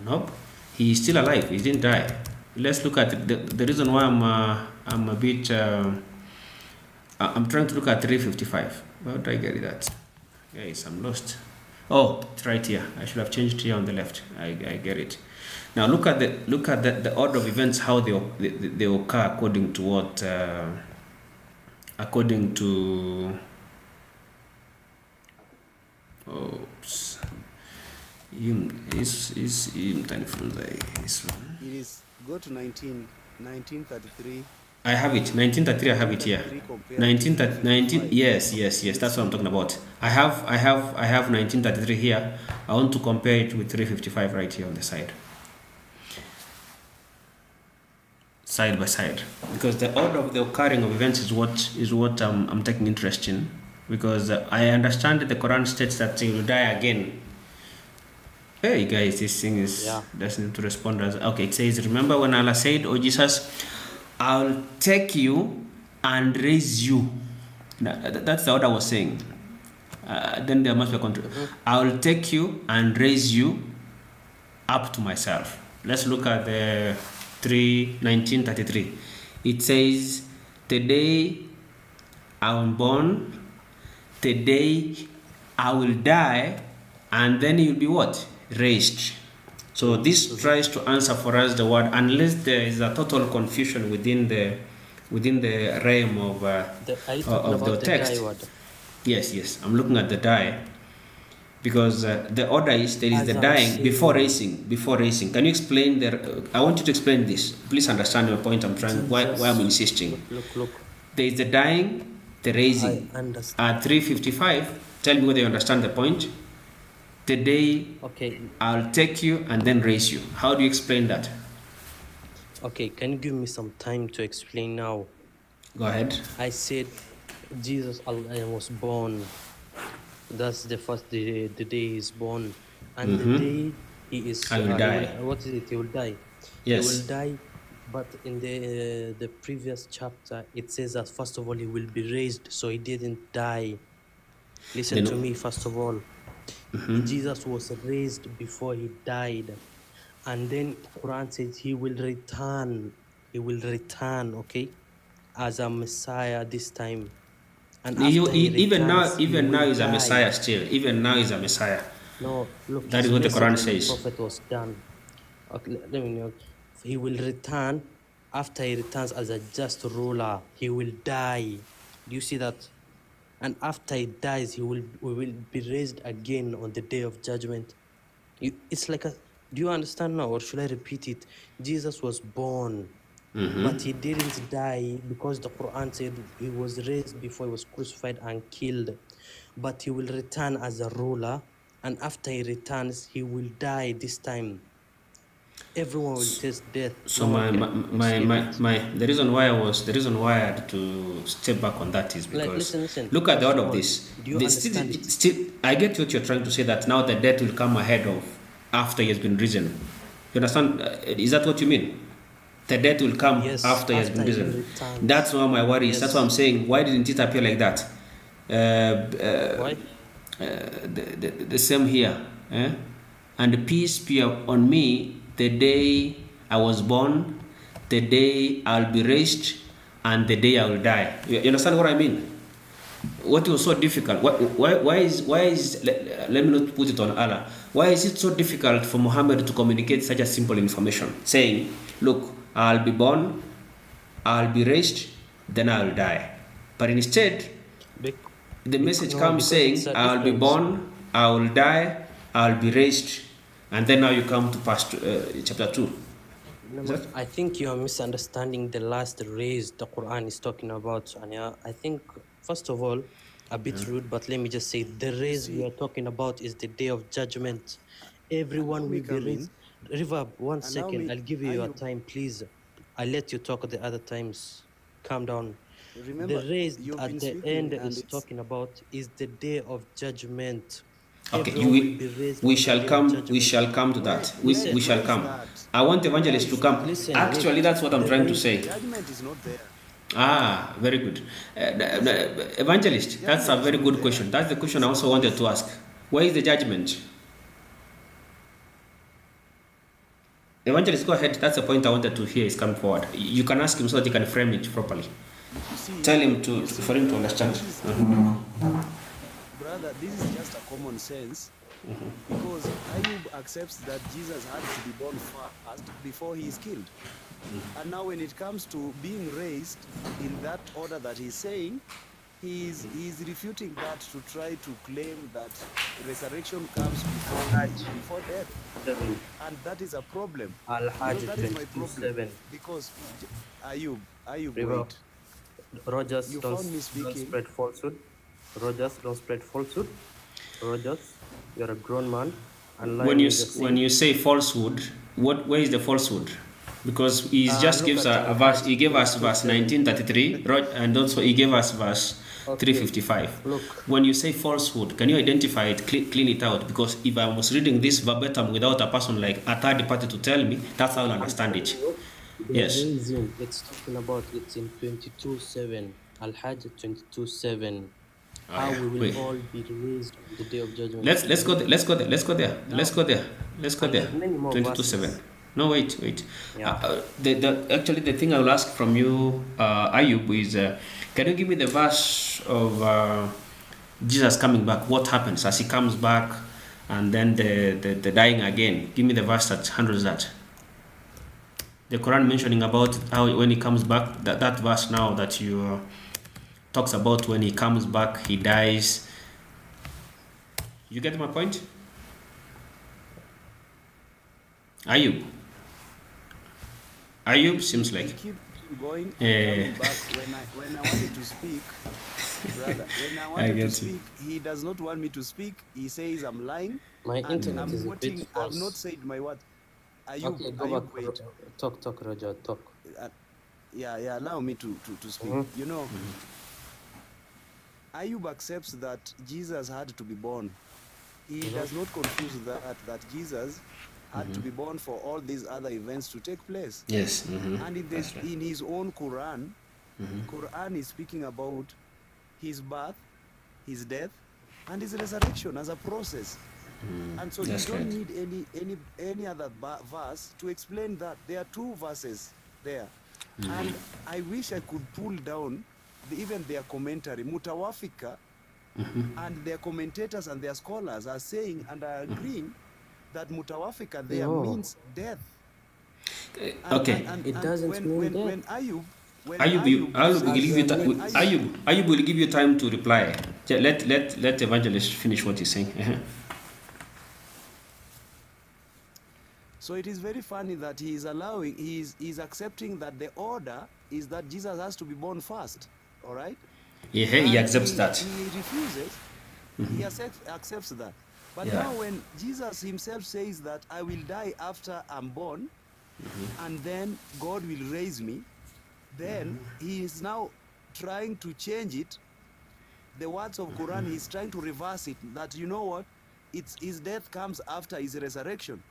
Nope, he is still alive. He didn't die. Let's look at the reason why I'm a bit. I'm trying to look at 3:55. How do I get that? Yes, I'm lost. Oh, it's right here. I should have changed here on the left. I get it. Now look at the order of events, how they occur according to what according to. Oops. It is go to 1933. I have it. 1933. I have it here. 19. Yes. That's what I'm talking about. I have 1933 here. I want to compare it with 3:55 right here on the side by side, because the order of the occurring of events is what I'm taking interest in, because I understand that the Quran states that he will die again. Hey guys, this thing doesn't need to respond as okay. It says, remember when Allah said, "Oh Jesus, I'll take you and raise you." That's the order I was saying. Then there must be a control. I'll take you and raise you up to myself. Let's look at the 1933. It says, "Today I was born. Today I will die, and then you'll be what? Raised." So this tries to answer for us the word, unless there is a total confusion within the realm of the text. Yes, I'm looking at the die, because the order is there is the dying before raising. Can you explain I want you to explain this. Please understand my point. I'm trying. Why I'm insisting. Look. There is the dying, the raising. At 3:55, tell me whether you understand the point. Today, I'll take you and then raise you. How do you explain that? Okay, can you give me some time to explain now? Go ahead. I said Jesus was born. That's the first day, the day he's born. And the day he is... I will die. What is it? He will die. Yes. He will die, but in the previous chapter, it says that first of all, he will be raised, so he didn't die. Listen to me, first of all. Jesus was raised before he died, and then Quran says he will return, okay, as a Messiah this time. And even now he's a Messiah still. Even now he's a Messiah. No, look, that is what the Quran says. The prophet was done. Okay, let me know. He will return. After he returns as a just ruler, he will die. Do you see that? And after he dies, we will be raised again on the day of judgment. It's like do you understand now, or should I repeat it? Jesus was born, but he didn't die, because the Quran said he was raised before he was crucified and killed. But he will return as a ruler, and after he returns, he will die this time. Everyone will taste death. So the reason why I had to step back on that is because listen. Look at the order of this. Do you understand still, I get what you're trying to say, that now the death will come ahead of after he has been risen. You understand? Is that what you mean? The death will come Yes, after he has been after he risen. returns. That's why my worry is. That's why I'm saying, why didn't it appear like that? Why? The same here. And peace be on me the day I was born, the day I'll be raised, and the day I will die. You understand what I mean? What was so difficult? Why is let me not put it on Allah. Why is it so difficult for Muhammad to communicate such a simple information? Saying, look, I'll be born, I'll be raised, then I'll die. But instead, the message comes saying, I'll be born, I will die, I'll be raised, and then now you come to chapter 2. I think you are misunderstanding the last raise the Quran is talking about, Anya. I think, first of all, a bit rude, but let me just say the raise we are talking about is the day of judgment. Everyone will be raised. Reverb, one second. I'll give you your time, please. I'll let you talk the other times. Calm down. Remember, The raise you've at been the speaking end and is it's talking about is the day of judgment. Okay, Everyone will be raised we on shall the day come. of judgment. We shall come to that. We shall come. that? I want evangelists to come. Listen, Actually, wait. that's what I'm The trying to raise- say. Judgment is not there. Ah, very good. Evangelist, that's a very good question. That's the question I also wanted to ask. Where is the judgment? Evangelist, go ahead. That's the point I wanted to hear is coming forward. You can ask him so that he can frame it properly. Tell him for him to understand. Brother, this is just a common sense because Ayub accepts that Jesus had to be born first before he is killed. And now when it comes to being raised in that order that he's saying, he's refuting that to try to claim that resurrection comes before death. And that is a problem. Al-Hajj That is my problem. 22:7. Because Ayub, River. wait. Rogers, You don't, found me don't speaking. spread falsehood. Rogers, don't spread falsehood. Rogers, you're a grown man. And When you say falsehood, where is the falsehood? Because he just look gives at a verse. He gave us verse 1933, and also he gave us verse 355. Look. When you say falsehood, can you identify it, clean it out? Because if I was reading this verbatim without a person like a third party to tell me, that's how I'll understand it. Yes. Reason it's talking about it's in 22:7. Al-Hajj 22:7. How we will all be raised on the day of judgment. Let's go there. Let's go there. Let's go there. And there's many more 22:7. No, wait. Yeah. Actually, the thing I will ask from you, Ayub, is can you give me the verse of Jesus coming back? What happens as he comes back, and then the dying again? Give me the verse that handles that. The Quran mentioning about how when he comes back, that verse now that you talks about when he comes back, he dies. You get my point? Ayub seems like. You keep going and coming back when I wanted to speak. Brother, when I wanted to speak, he does not want me to speak. He says I'm lying. My internet I'm is a quoting, bit false. I've not said my word. Okay, go back. Wait. Talk, Roger, talk. Yeah, allow me to speak. Mm-hmm. You know, Ayub accepts that Jesus had to be born. He does not confuse that Jesus had to be born for all these other events to take place. Yes. And in his own Quran, Quran is speaking about his birth, his death, and his resurrection as a process. And so you don't need any other verse to explain that. There are two verses there. And I wish I could pull down even their commentary. Mutawafika and their commentators and their scholars are saying and are agreeing that mutawafika there means death. Okay. It doesn't mean death. When Ayub will give you time to reply. Let evangelist finish what he's saying. So it is very funny that he is accepting that the order is that Jesus has to be born first. All right? He accepts that. He refuses. He accepts that. But now when Jesus himself says that I will die after I'm born, and then God will raise me, then he is now trying to change it. The words of Quran, he's trying to reverse it, that you know what? his death comes after his resurrection.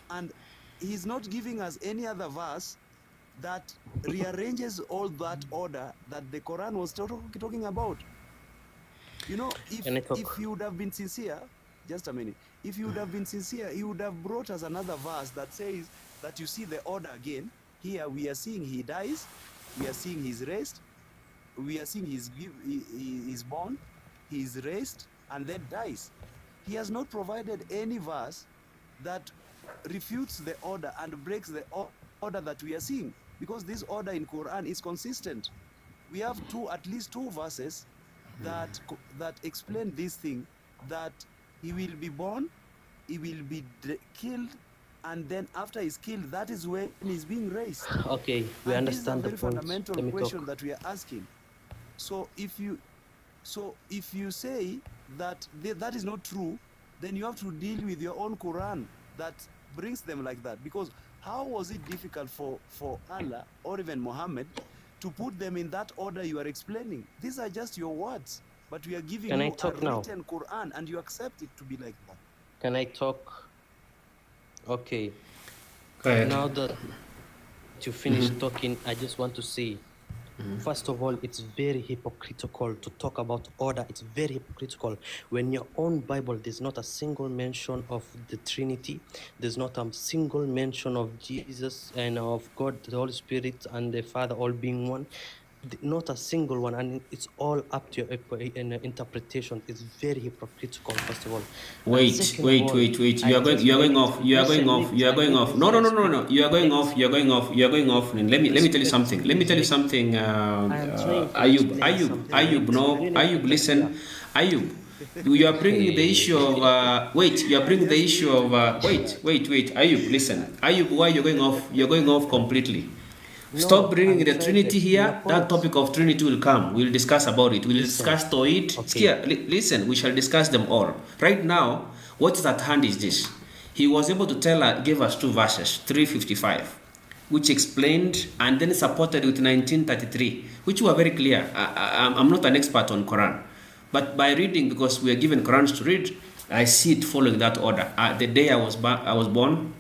And he's not giving us any other verse that rearranges all that order that the Quran was talking about. You know, if he would have been sincere, just a minute, if he would have been sincere, he would have brought us another verse that says that you see the order again. Here we are seeing he dies, we are seeing he's raised, we are seeing he's born, he's raised, and then dies. He has not provided any verse that refutes the order and breaks the order that we are seeing, because this order in Quran is consistent. We have at least two verses that explain this thing, that he will be born, he will be killed, and then after he's killed, that is when he's being raised. Okay, we and understand the this is a point. very fundamental question that we are asking. So if you say that that is not true, then you have to deal with your own Quran that brings them like that. Because how was it difficult for Allah or even Muhammad to put them in that order you are explaining? These are just your words, but we are giving you a written Quran, and you accept it to be like that. Can I talk? Okay. Go ahead. Now that you finished talking, I just want to say, first of all, it's very hypocritical to talk about order. It's very hypocritical. When your own Bible, there's not a single mention of the Trinity. There's not a single mention of Jesus and of God, the Holy Spirit, and the Father all being one. Not a single one, and it's all up to your interpretation. It's very hypocritical, first of all. Wait. You are going off. No. You are going off. You are going off. Let me tell you something. Ayub, no. Ayub, listen. Ayub, you are bringing the issue of wait. Ayub, listen. Ayub, why you're going off? You're going off completely. Stop bringing the Trinity here. That topic of Trinity will come. We'll discuss about it. We'll discuss Toit. Okay. Listen, we shall discuss them all. Right now, what is at hand is this. He was able to give us two verses, 355, which explained and then supported with 1933, which were very clear. I'm not an expert on Quran, but by reading, because we are given Qurans to read, I see it following that order. The day I was born,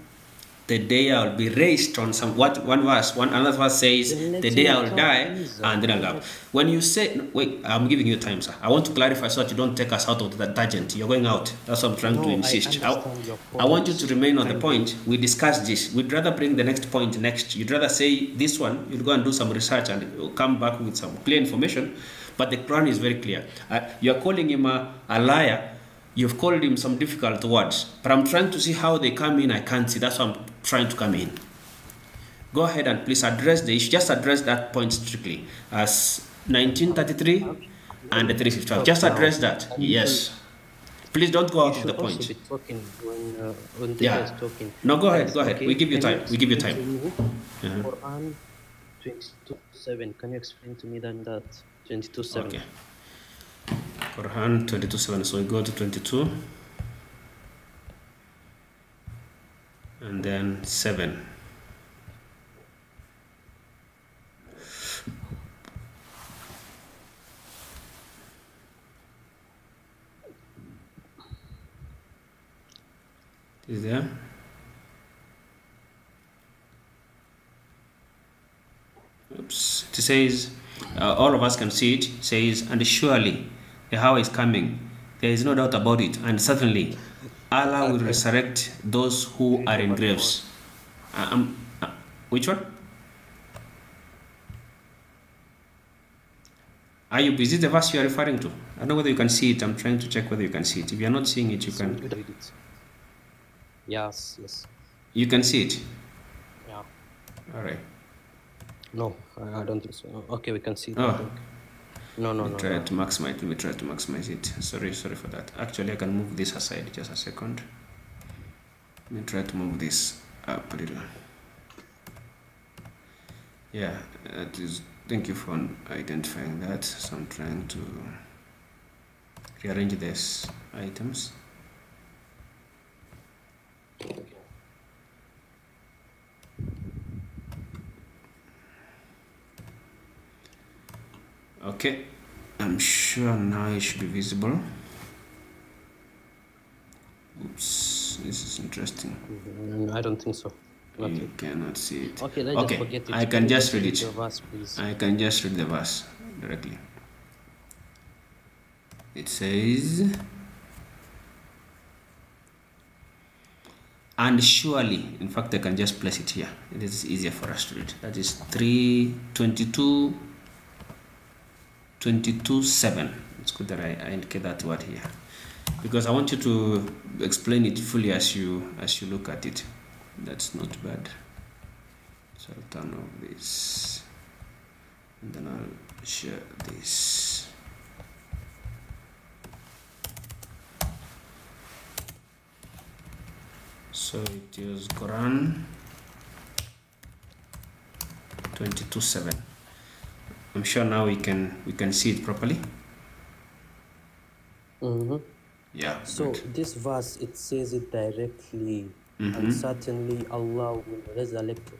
the day I will be raised on another verse says, the day I will die, and then I'll die. When you say, wait, I'm giving you time, sir. I want to clarify so that you don't take us out of the tangent. You're going out. That's what I'm trying to insist. I want you to remain on the point. We discussed this. We'd rather bring the next point next. You'd rather say this one, you'll go and do some research and you'll come back with some clear information. But the Quran is very clear. You're calling him a liar. You've called him some difficult words, but I'm trying to see how they come in. I can't see. That's why I'm trying to come in. Go ahead and please address the issue. Just address that point strictly as 1933 and the 355. Just address that. Yes. Please don't go out of the point. Be talking when the guy is talking. No, go ahead. Okay. We give you time. Quran 22:7. Can you explain to me then that 22:7? Okay. Quran 22:7. So we go to 22 and then 7. Is there? Oops. It says, all of us can see it. It says, and surely the hour is coming. There is no doubt about it. And certainly, Allah will resurrect those who are in graves. Which one? Ayub, is it the verse you are referring to? I don't know whether you can see it. I'm trying to check whether you can see it. If you are not seeing it, you can. Yes. You can see it? Yeah. All right. No, I don't think so. Okay, we can see it. Oh. No. Let me try to maximize it. Sorry for that. Actually, I can move this aside. Just a second. Let me try to move this up a little. Yeah, thank you for identifying that. So I'm trying to rearrange these items. Okay, I'm sure now it should be visible. This is interesting. I don't think so. Not You yet. cannot see it. Okay, let's just Okay, forget it. I can you just read read it. the verse, please? I can just read the verse directly. It says, and surely, in fact, I can just place it here. It is easier for us to read. That is 3:22:7. It's good that I indicate that word here, because I want you to explain it fully as you look at it. That's not bad. So I'll turn off this, and then I'll share this. So it is Koran 22:7. I'm sure now we can see it properly. Yeah. So good. this verse, it says it directly, and certainly Allah will resurrect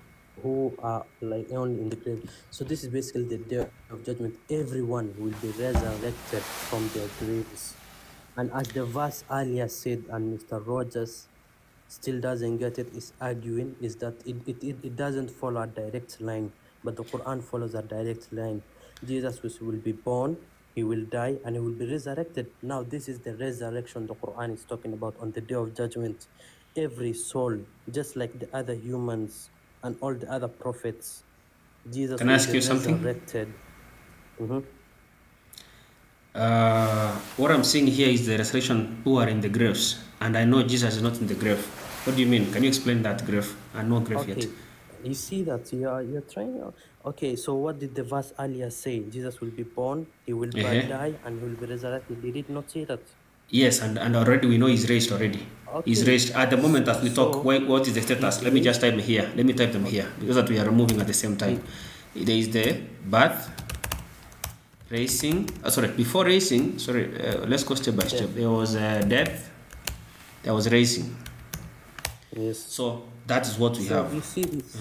who are like only in the grave. So this is basically the day of judgment. Everyone will be resurrected from their graves. And as the verse earlier said, and Mr. Rogers still doesn't get it, is arguing, is that it doesn't follow a direct line, but the Quran follows a direct line. Jesus will be born, he will die, and he will be resurrected. Now, this is the resurrection the Quran is talking about on the day of judgment. Every soul, just like the other humans and all the other prophets, Jesus Can I will ask be you something? resurrected. What I'm seeing here is the resurrection who are in the graves, and I know Jesus is not in the grave. What do you mean? Can you explain that grave? And no grave yet. Okay, you see that you're trying. Okay, so what did the verse earlier say? Jesus will be born, he will die, and he will be resurrected. Did it not say that? Yes, and already we know he's raised already. He's Okay, raised. At the moment as we talk, what is the status? he's Let me just raised. type here. Let me type them here, because that we are moving at the same time. There is the birth, raising. Sorry, before raising, let's go step by step. There was death, there was raising. Yes. So that is what we have. You see this?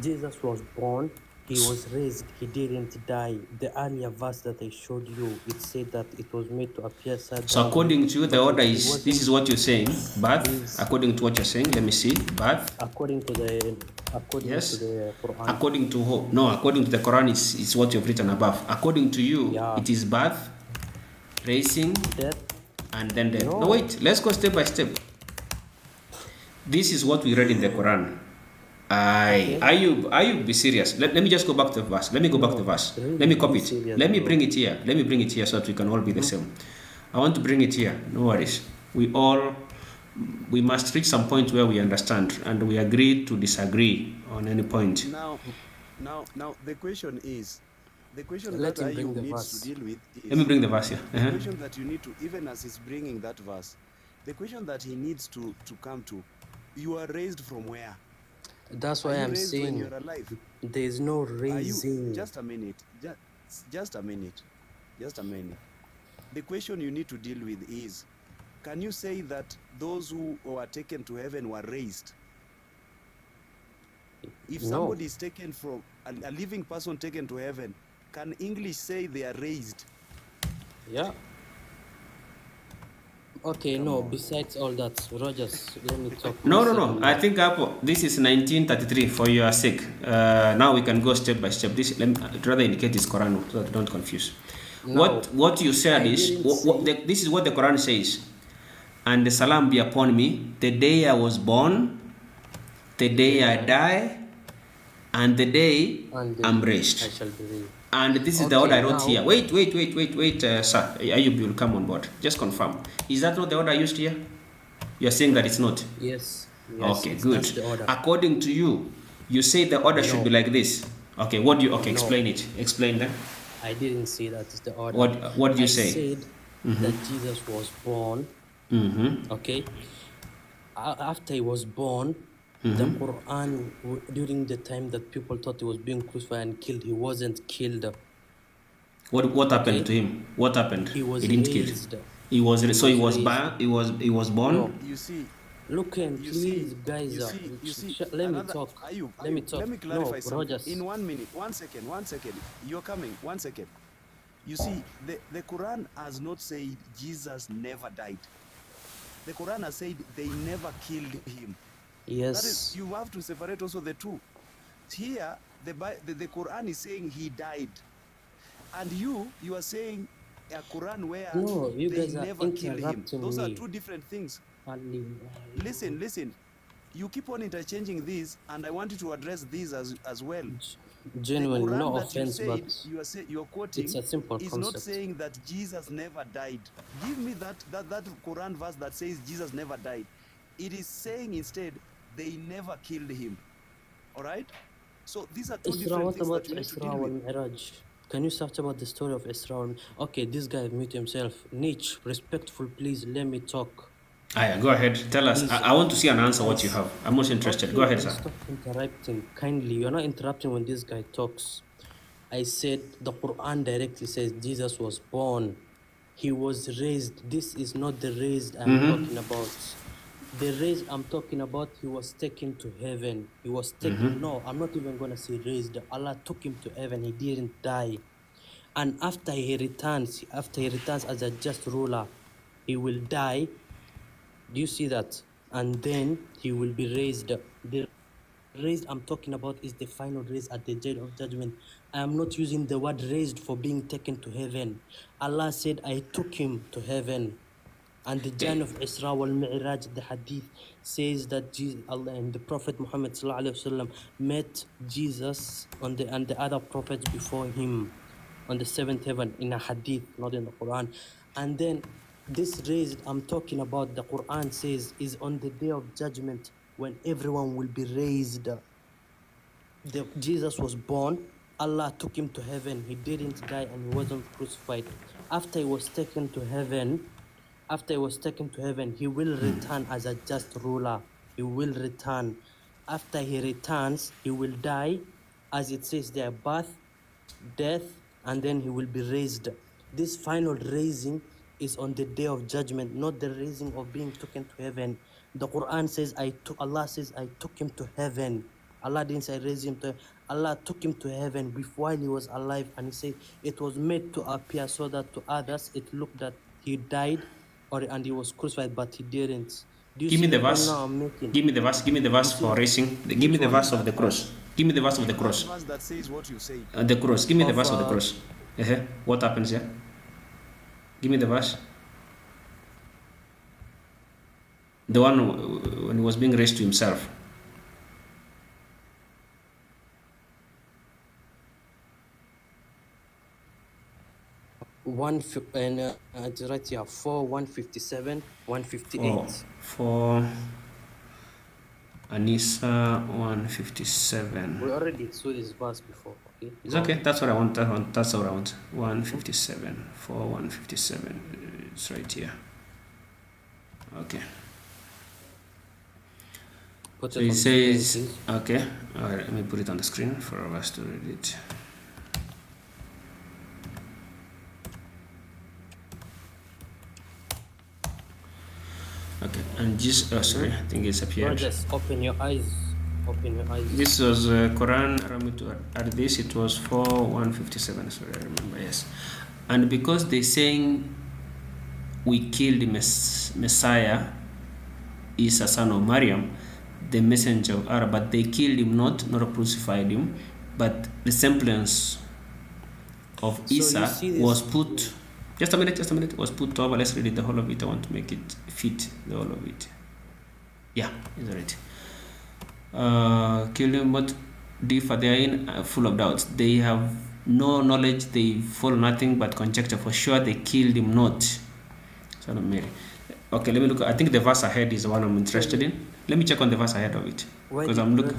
Jesus was born, he was raised, he didn't die. The earlier verse that I showed you, it said that it was made to appear suddenly. So according to you, the order is, this is what you're saying, birth, according to what you're saying, let me see, birth. According to the Quran. According to who? No, according to the Quran, it's what you've written above. According to you, it is birth, raising, death, and then death. No, wait, let's go step by step. This is what we read in the Quran. Ayub, be serious. Let me just go back to the verse. Let me go back to the verse. Let me copy it. Let me bring it here. Let me bring it here so that we can all be the same. I want to bring it here. No worries. We must reach some point where we understand and we agree to disagree on any point. Now, the question is, the question that Ayub needs to deal with is... Let me bring the verse here. The question that you need to, even as he's bringing that verse, the question that he needs to come to, you are raised from where? That's why I'm saying you're alive? There is no raising. Just a minute. Just a minute. Just a minute. The question you need to deal with is, can you say that those who were taken to heaven were raised? If somebody is taken from a living person taken to heaven, can English say they are raised? Yeah. Okay, besides all that, Rogers, let me talk. No. I think this is 1933 for your sake. Now we can go step by step. This, let me rather indicate this Quran so that don't confuse. No, what you said is, this is what the Quran says. And the salam be upon me, the day I was born, the day I die, and the day I'm raised. I shall be raised. And this is the order I wrote here. Wait, sir. Ayub, you will come on board. Just confirm. Is that not the order I used here? You're saying that it's not? Yes. Okay, good. According to you, you say the order should be like this. Okay, what do you... Okay, explain it. Explain that. I didn't say that is the order. What did you say? I said that Jesus was born. Okay. After he was born, the Quran, during the time that people thought he was being crucified and killed, he wasn't killed. What happened to him? What happened? He was didn't raised. Kill. He was born. No, you see. Look and please, guys. Let me talk. Let me talk. Let me clarify something. Rogers. In 1 minute, 1 second. You're coming. 1 second. You see, the Quran has not said Jesus never died. The Quran has said they never killed him. Yes. That is, you have to separate also the two. Here, the Quran is saying he died. And you are saying a Quran where No, you they guys are never killed him. interrupting Those me. are two different things. Listen. You keep on interchanging these, and I want you to address these as well. Genuine, the Quran no that offense, you but said you're quoting it's a simple is concept. not saying that Jesus never died. Give me that Quran verse that says Jesus never died. It is saying instead they never killed him. All right. So these are two Isra, different what things about that you need to Isra deal wal with. Mi'raj? Can you start about the story of Isra? Okay, this guy mute himself. Nietzsche, respectful, please let me talk. Aya, go ahead. Tell us. Please, I want to see an answer what you have. I'm most interested. Okay, Go ahead, then sir. stop interrupting. Kindly, you're not interrupting when this guy talks. I said the Quran directly says Jesus was born. He was raised. This is not the raised I'm talking about. The raised I'm talking about, he was taken to heaven. He was taken. No, I'm not even going to say raised. Allah took him to heaven. He didn't die. And after he returns as a just ruler, he will die. Do you see that? And then he will be raised. The raised I'm talking about is the final raise at the day of judgment. I am not using the word raised for being taken to heaven. Allah said, I took him to heaven. And the journey of Isra wal Mi'raj, the hadith says that Allah and the Prophet Muhammad ﷺ met Jesus and the other prophets before him on the seventh heaven in a hadith, not in the Quran. And then this raised I'm talking about, the Quran says, is on the day of judgment when everyone will be raised. Jesus was born. Allah took him to heaven. He didn't die and he wasn't crucified. After he was taken to heaven, he will return as a just ruler. He will return. After he returns, he will die, as it says there, birth, death, and then he will be raised. This final raising is on the day of judgment, not the raising of being taken to heaven. The Quran says, Allah says, I took him to heaven. Allah didn't say raise him to. Allah took him to heaven while he was alive, and he said it was made to appear so that to others it looked that he died and he was crucified, but he didn't. Do you Give see me the the point verse. now I'm making? Give me the verse for raising. Give me the verse of the cross. Give me the verse of the cross. That verse that says what you say. The cross. Give me the verse of the cross. What happens here? Give me the verse. The one when he was being raised to himself. It's right here, 157, 158. For Anisa 157. We already saw this verse before. Okay. It's okay. That's what I want. That's what I want. 157. For 157. It's right here. Okay. So it says, okay. All right. Let me put it on the screen for us to read it. Okay, and just sorry, I think it's appeared. Just open your eyes. This was Quran. At this, it was 157. Sorry, I remember. Yes, and because they're saying we killed Messiah, Isa son of Maryam, the messenger of Allah, but they killed him not crucified him, but the semblance of Isa was put. Just a minute. Was put over. Let's read it, the whole of it. I want to make it fit, the whole of it. Yeah, is right. Kill him, but differ. They are in full of doubts. They have no knowledge. They follow nothing but conjecture. For sure, they killed him not. Son of Mary. Okay, let me look. I think the verse ahead is the one I'm interested in. Let me check on the verse ahead of it. Because I'm looking.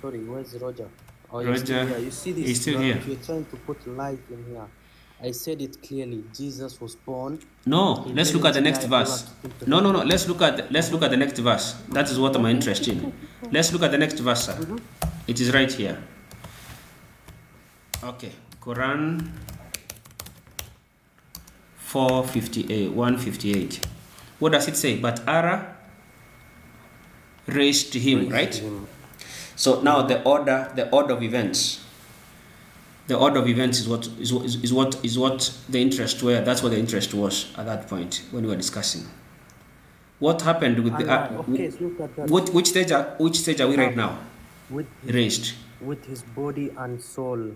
Sorry, where's Roger? Roger, you see this? He's still here. You're trying to put light in here. I said it clearly. Jesus was born. No, let's look at the next verse. No. Let's look at the next verse. That is what I'm interested in. Let's look at the next verse, sir. It is right here. Okay, Quran 158. What does it say? But Allah raised him, right? So now the order of events. The order of events is what the interest were. That's what the interest was at that point when we were discussing. What happened with the, Okay, so look at that. which stage are we right now? With Raised. with his body and soul,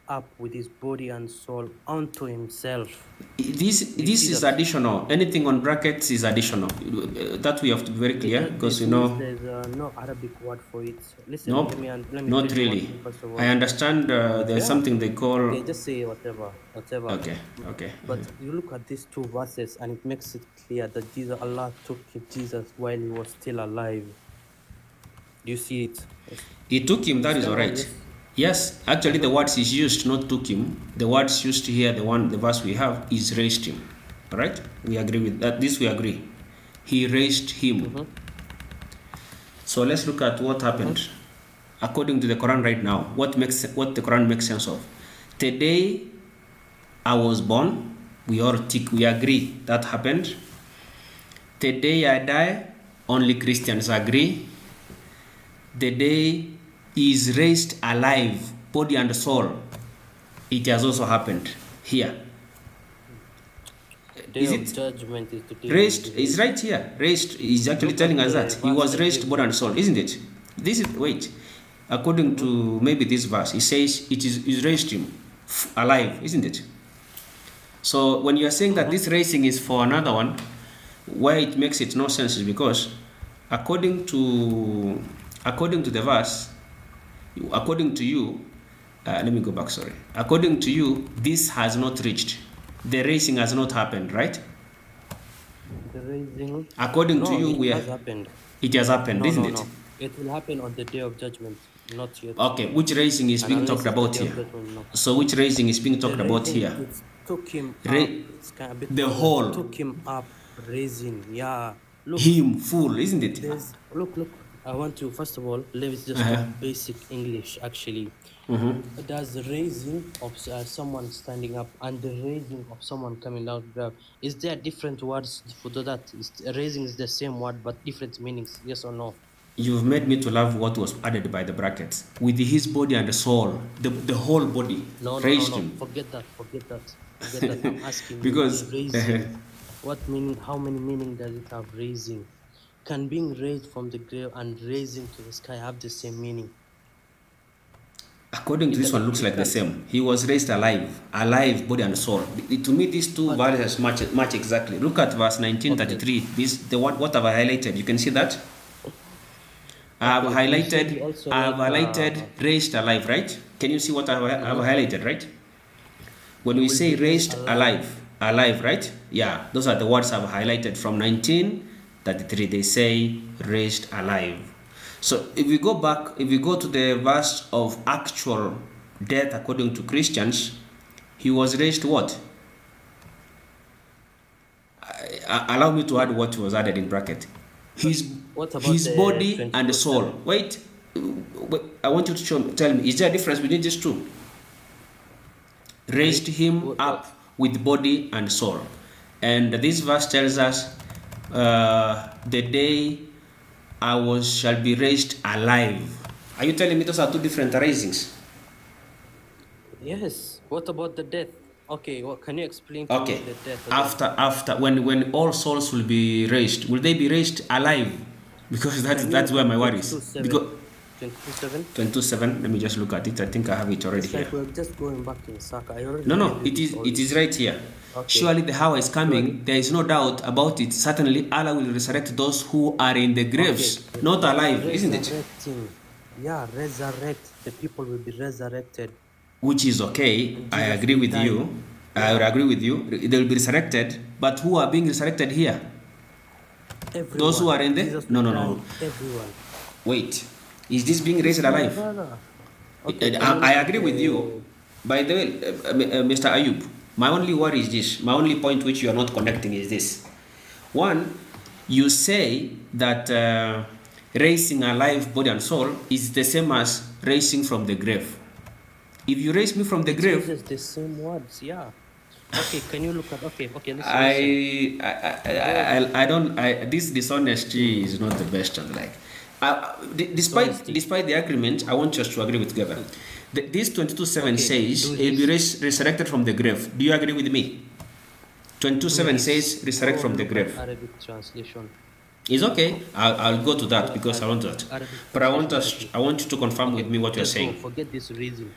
up with his body and soul onto himself. This You see is that? additional. Anything on brackets is additional. That we have to be very clear, because This you means know. there's no Arabic word for it. Listen, Nope, let me not tell you one really. thing first of all. I understand there's Yeah. something they call. Okay, just say whatever. Okay, okay. But you look at these two verses and it makes it clear that Allah took Jesus while he was still alive. Do you see it? He took him, that is Stand all on right. this. Yes, actually the words is used, not took him. The words used here, the verse we have, is raised him. All right? We agree with that. This we agree. He raised him. So let's look at what happened. According to the Quran right now, what the Quran makes sense of. Today I was born. We agree that happened. Today I die. Only Christians agree. The day he is raised alive, body and soul. It has also happened here. Day of judgment is today. Raised is right here. Raised is actually telling us that he was raised body and soul, isn't it? This is wait. According to maybe this verse, it says it is raised him alive, isn't it? So when you are saying that this raising is for another one, why it makes it no sense is because according to the verse, according to you, let me go back, sorry. According to you, this has not reached. The raising has not happened, right? The raising. According to you, it has happened. It has happened, isn't it? No. It will happen on the day of judgment, not yet. Okay, which raising is being talked about here? So which raising is being talked about here? It took him up. It's kind of a bit the whole. Took him up, raising. Yeah. Look. Him full, isn't it? Look. I want to first of all let's just talk basic English actually. Does the raising of someone standing up and the raising of someone coming out grab, is there different words for that? Raising is the same word but different meanings, yes or no? You've made me to love what was added by the brackets. With his body and the soul, the whole body raised him. Forget that. I'm asking because raising. What meaning? How many meaning does it have? Raising. Can being raised from the grave and raising to the sky have the same meaning? According to this one, looks like the same. He was raised alive, body and soul. To me, these two verses match exactly. Look at verse 1933. This what have I highlighted? You can see that. I have highlighted raised alive, right? Can you see what I have highlighted, right? When we say raised alive, right? Yeah, those are the words I've highlighted from 1933. They say raised alive. So if we go to the verse of actual death according to Christians, he was raised what? Allow me to add what was added in bracket. His body and the soul. Wait, I want you to tell me, is there a difference between these two? Raised him up with body and soul. And this verse tells us the day shall be raised alive. Are you telling me those are two different raisings? Yes. What about the death? Okay, well, can you explain to me the death? After when all souls will be raised, will they be raised alive? Because that's where my worry is. Because 22:7. Let me just look at it. I think I have it already here. We're just going back in Saka. No. It is right here. Okay. Surely the hour is coming. There is no doubt about it. Certainly Allah will resurrect those who are in the graves, not alive, isn't it? Yeah, resurrect. The people will be resurrected. Which is okay. I agree with you. I would agree with you. They will be resurrected. But who are being resurrected here? Everyone. Those who are in the... No. Everyone. Wait. Is this being raised alive? Okay, I agree with you. By the way, Mr. Ayub, my only worry is this. My only point which you are not connecting is this. One, you say that raising alive body and soul is the same as raising from the grave. If you raise me from the grave... It's the same words, yeah. Okay, can you look at... Okay, listen. I don't... This dishonesty is not the best. Like... despite the agreement, I want us to agree with together. This 22:7 says he'll be resurrected from the grave. Do you agree with me? 22:7 says resurrect from the grave. Arabic translation. It's okay. I'll go to that because I want that. Arabic But translation. I want you to confirm Okay, with me what you're just go. saying. Forget this reason.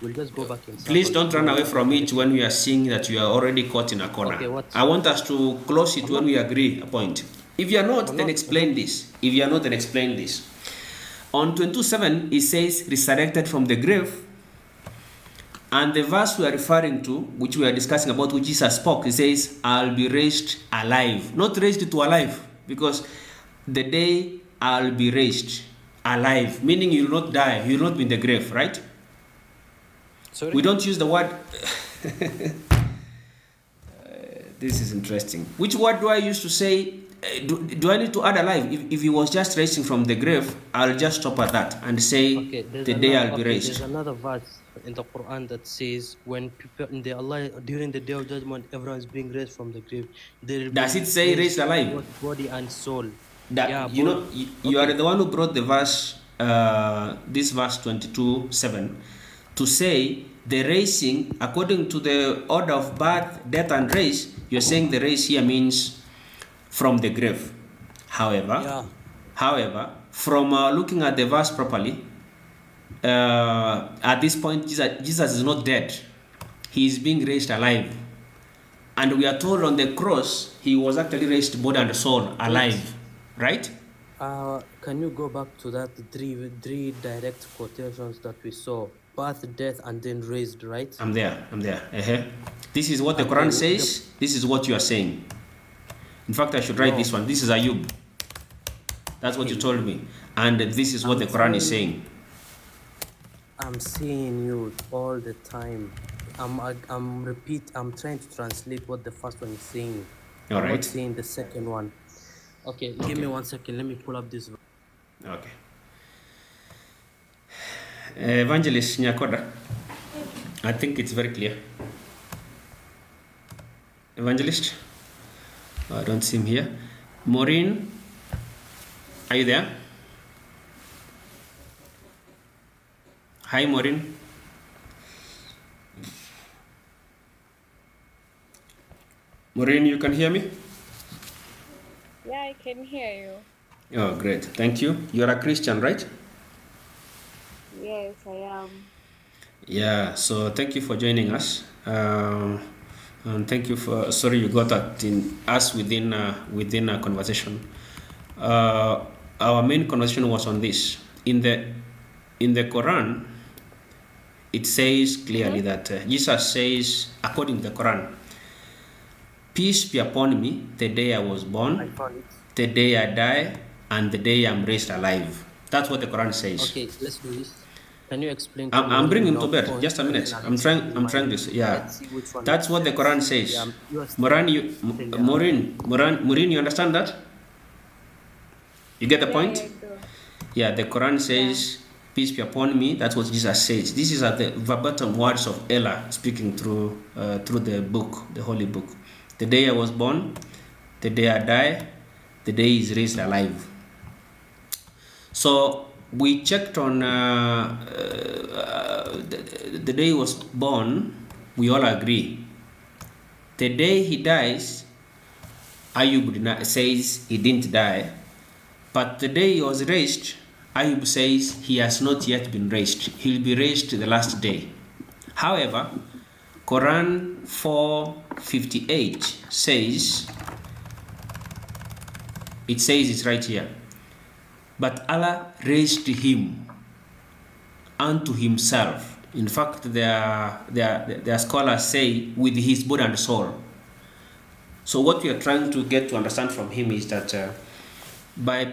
We'll just go back in Please circles. don't run away from it when we are seeing that you are already caught in a corner. Okay, what? I want us to close it I'm when not. we agree a point. If you are not, I'm then not. explain this. If you are not, then explain this. On 22:7, it says resurrected from the grave. And the verse we are referring to, which we are discussing about, which Jesus spoke, it says, I'll be raised alive. Not raised to alive, because the day I'll be raised alive, meaning you will not die, you will not be in the grave, right? Sorry? We don't use the word. This is interesting. Which word do I use to say? Do I need to add alive? If he was just raising from the grave, I'll just stop at that and say Okay, the day I'll be there's raised. another verse in the Quran that says when people in the Allah during the day of judgment, everyone is being raised from the grave. They will Does it be say raised raised alive? both body and soul. That Yeah, you know, you are okay. the one who brought the verse, this verse 22:7, to say the raising according to the order of birth, death, and race. You're saying the race here means from the grave. Yeah. However, from looking at the verse properly, at this point, Jesus is not dead. He is being raised alive. And we are told on the cross, he was actually raised body and soul alive. Right? Can you go back to that three direct quotations that we saw? Birth, death, and then raised, right? I'm there. This is what the And Quran says. This is what you are saying. In fact, I should write this one. This is Ayub. That's what you told me. And this is what the Quran is saying. I'm seeing you all the time. I'm trying to translate what the first one is saying. All I'm right. not seeing the second one. Okay, give me 1 second. Let me pull up this. Okay. Evangelist Nyakoda, I think it's very clear. Evangelist? Oh, I don't see him here. Maureen, are you there? Hi, Maureen. Maureen, you can hear me? Yeah, I can hear you. Oh, great. Thank you. You're a Christian, right? Yes, I am. Yeah, so thank you for joining us. And thank you for, sorry you got that in us within a conversation. Our main conversation was on this. In the Quran, it says clearly that Jesus says, according to the Quran, peace be upon me the day I was born, the day I die, and the day I'm raised alive. That's what the Quran says. Okay, let's do this. Can you explain to I'm bringing to bear. point, Just a minute. I'm trying this. Yeah, that's what the Quran says. Maureen, you understand that? You get the point? I do. Yeah, the Quran says, "Peace be upon me." That's what Jesus says. This is the verbatim words of Allah speaking through the book, the Holy Book. The day I was born, the day I die, the day he is raised alive. So we checked on the day he was born. We all agree. The day he dies, Ayub says he didn't die. But the day he was raised, Ayub says he has not yet been raised. He'll be raised the last day. However, Quran 4:58 says, it's right here, but Allah raised him unto himself. In fact, their scholars say with his body and soul. So what we are trying to get to understand from him is that by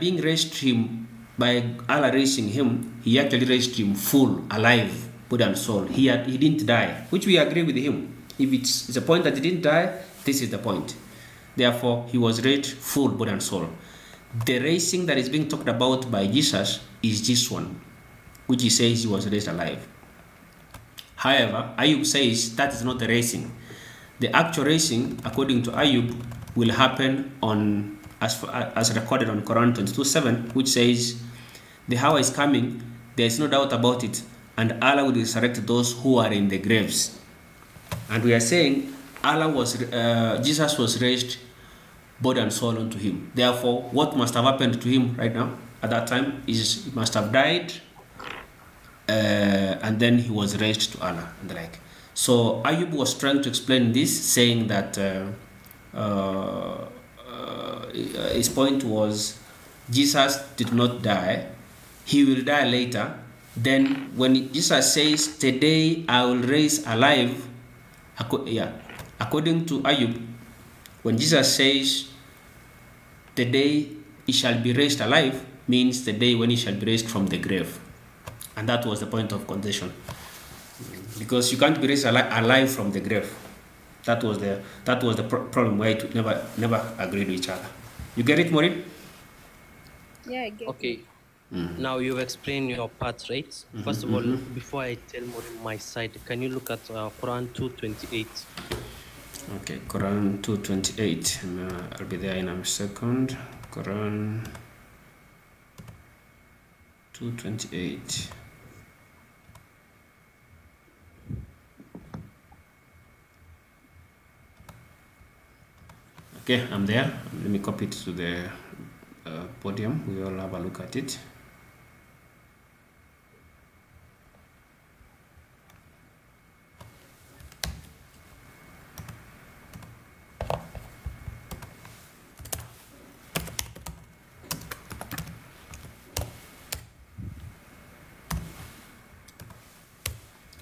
Allah raising him, he actually raised him full, alive, body and soul. He didn't die, which we agree with him. If it's a point that he didn't die, this is the point. Therefore, he was raised full, body and soul. The raising that is being talked about by Jesus is this one, which he says he was raised alive. However, Ayub says that is not the raising. The actual raising, according to Ayub, will happen on as recorded on Quran 22:7, which says, "The hour is coming, there is no doubt about it, and Allah will resurrect those who are in the graves." And we are saying Jesus was raised body and soul unto him. Therefore, what must have happened to him right now at that time is he must have died, and then he was raised to Allah and the like. So Ayub was trying to explain this, saying that his point was Jesus did not die, he will die later. Then when Jesus says, today I will raise alive, according to Ayub, when Jesus says the day he shall be raised alive, means the day when he shall be raised from the grave. And that was the point of contention, because you can't be raised alive from the grave. That was the problem where it never agreed with each other. You get it, Maureen? Yeah, I get Okay. it. Now you've explained your part, right? First of all, before I tell more my side, can you look at Quran 2:28? Okay, Quran 2:28. I'll be there in a second. Quran 2:28. Okay, I'm there. Let me copy it to the podium. We all have a look at it.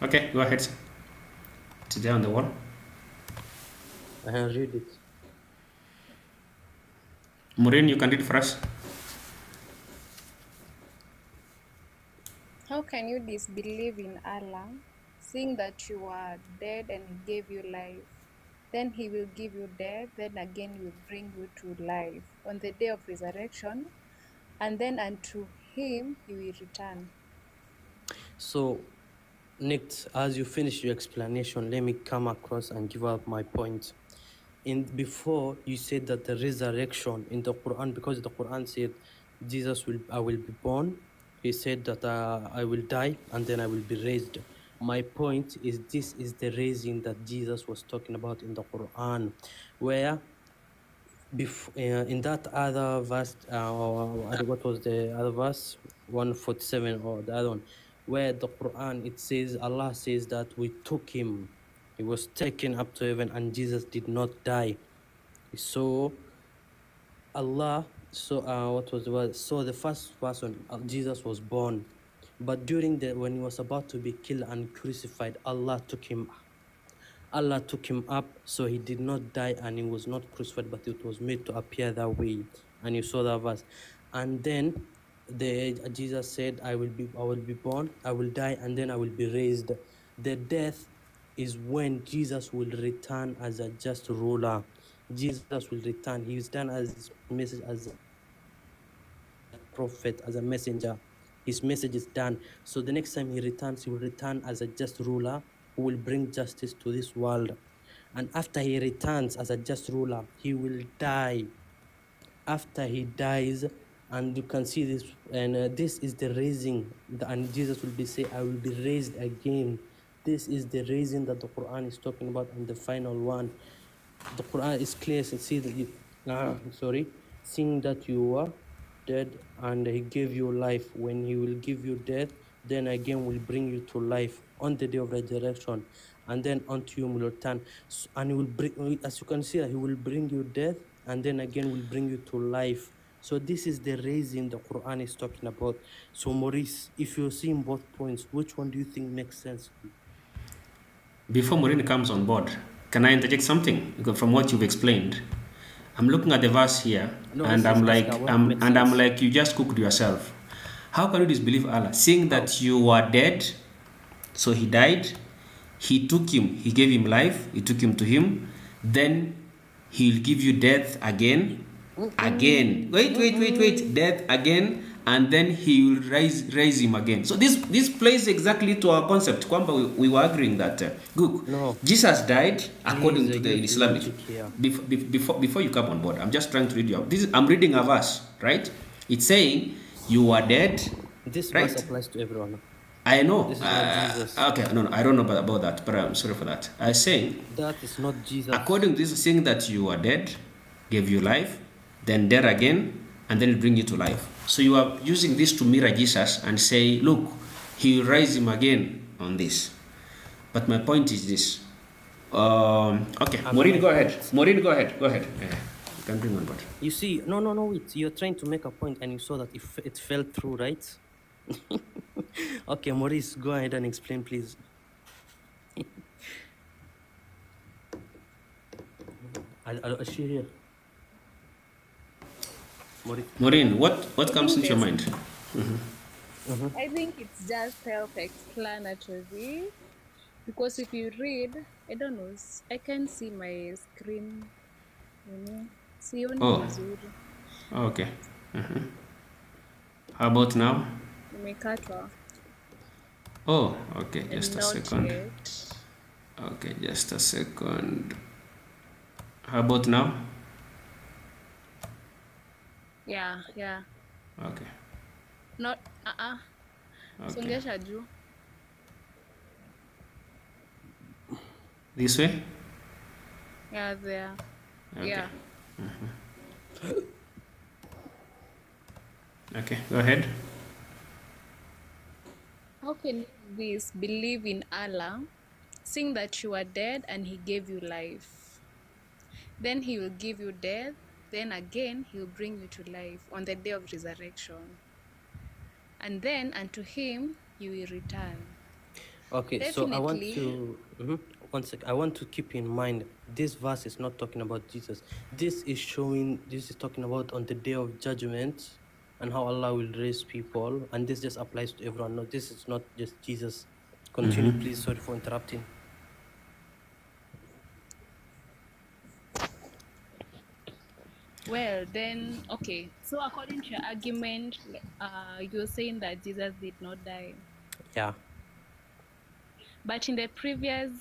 Okay, go ahead. It's there on the wall. Read it. Maureen, you can read for us. How can you disbelieve in Allah, seeing that you are dead and He gave you life? Then He will give you death, then again He will bring you to life on the day of resurrection, and then unto Him He will return. So, Nick, as you finish your explanation, let me come across and give up my point. Before you said that the resurrection in the Quran, because the Quran said I will be born. He said that I will die and then I will be raised. My point is, this is the raising that Jesus was talking about in the Quran, where in that other verse, what was the other verse? 147 or the other one, where the Quran, Allah says that we took him. He was taken up to heaven and Jesus did not die. So what was the word? So the first person, Jesus was born, but when he was about to be killed and crucified, Allah took him up, so he did not die and he was not crucified, but it was made to appear that way. And you saw that verse. And then Jesus said, I will be born, I will die, and then I will be raised. The death is when Jesus will return as a just ruler. Jesus will return. He is done as message as a prophet, as a messenger. His message is done. So the next time he returns, he will return as a just ruler who will bring justice to this world. And after he returns as a just ruler, he will die. After he dies, and you can see this, and this is the raising, and Jesus will be say, I will be raised again. This is the raising that the Quran is talking about, and the final one. The Quran is clear and see that seeing that you are dead and he gave you life. When he will give you death, then again will bring you to life on the day of resurrection, and then unto him will return. And he will bring, as you can see, he will bring you death, and then again will bring you to life. So this is the raising the Quran is talking about. So Maurice, if you're seeing both points, which one do you think makes sense? Before Maureen comes on board, can I interject something? Because from what you've explained, I'm looking at the verse here, and I'm like, you just cooked yourself. How can you disbelieve Allah, seeing that you were dead, so he died, he took him, he gave him life, he took him to him, then he'll give you death again, wait, death again, and then he will raise him again. So this plays exactly to our concept. Kwamba we were agreeing that Jesus died according to the Islamic. Before you come on board, I'm just trying to read you out. I'm reading a verse, right? It's saying you are dead. This right? verse applies to everyone. I know. This is not Jesus. Okay, no, I don't know about that, but I'm sorry for that. I say that is not Jesus. According to this, saying that you are dead, gave you life, then dead again, and then bring you to life. So you are using this to mirror Jesus and say, look, he will raise him again on this. But my point is this. Okay, Maureen, go ahead. Maureen, go ahead. Go ahead. You can bring on board. You see, no, wait. You're trying to make a point and you saw that it fell through, right? Okay, Maurice, go ahead and explain, please. Is she here? Maureen, what comes into your mind? I think it's just self-explanatory, because if you read, I don't know, I can see my screen. Sioni vizuri. Okay. How about now? Imekatwa. Oh, okay. Just a Not second. yet. Okay, just a second. How about now? Yeah. Okay. Not Okay. Songesha juu. This way? Yeah, there. Okay. Yeah. Okay, go ahead. How can this believe in Allah, seeing that you are dead and he gave you life? Then he will give you death, then again he will bring you to life on the day of resurrection. And then unto him you will return. Okay, so I want to one sec. I want to keep in mind this verse is not talking about Jesus. This is talking about on the day of judgment and how Allah will raise people, and this just applies to everyone. No, this is not just Jesus. Continue, please. Sorry for interrupting. Well, then, okay. So according to your argument, you're saying that Jesus did not die. Yeah. But in the previous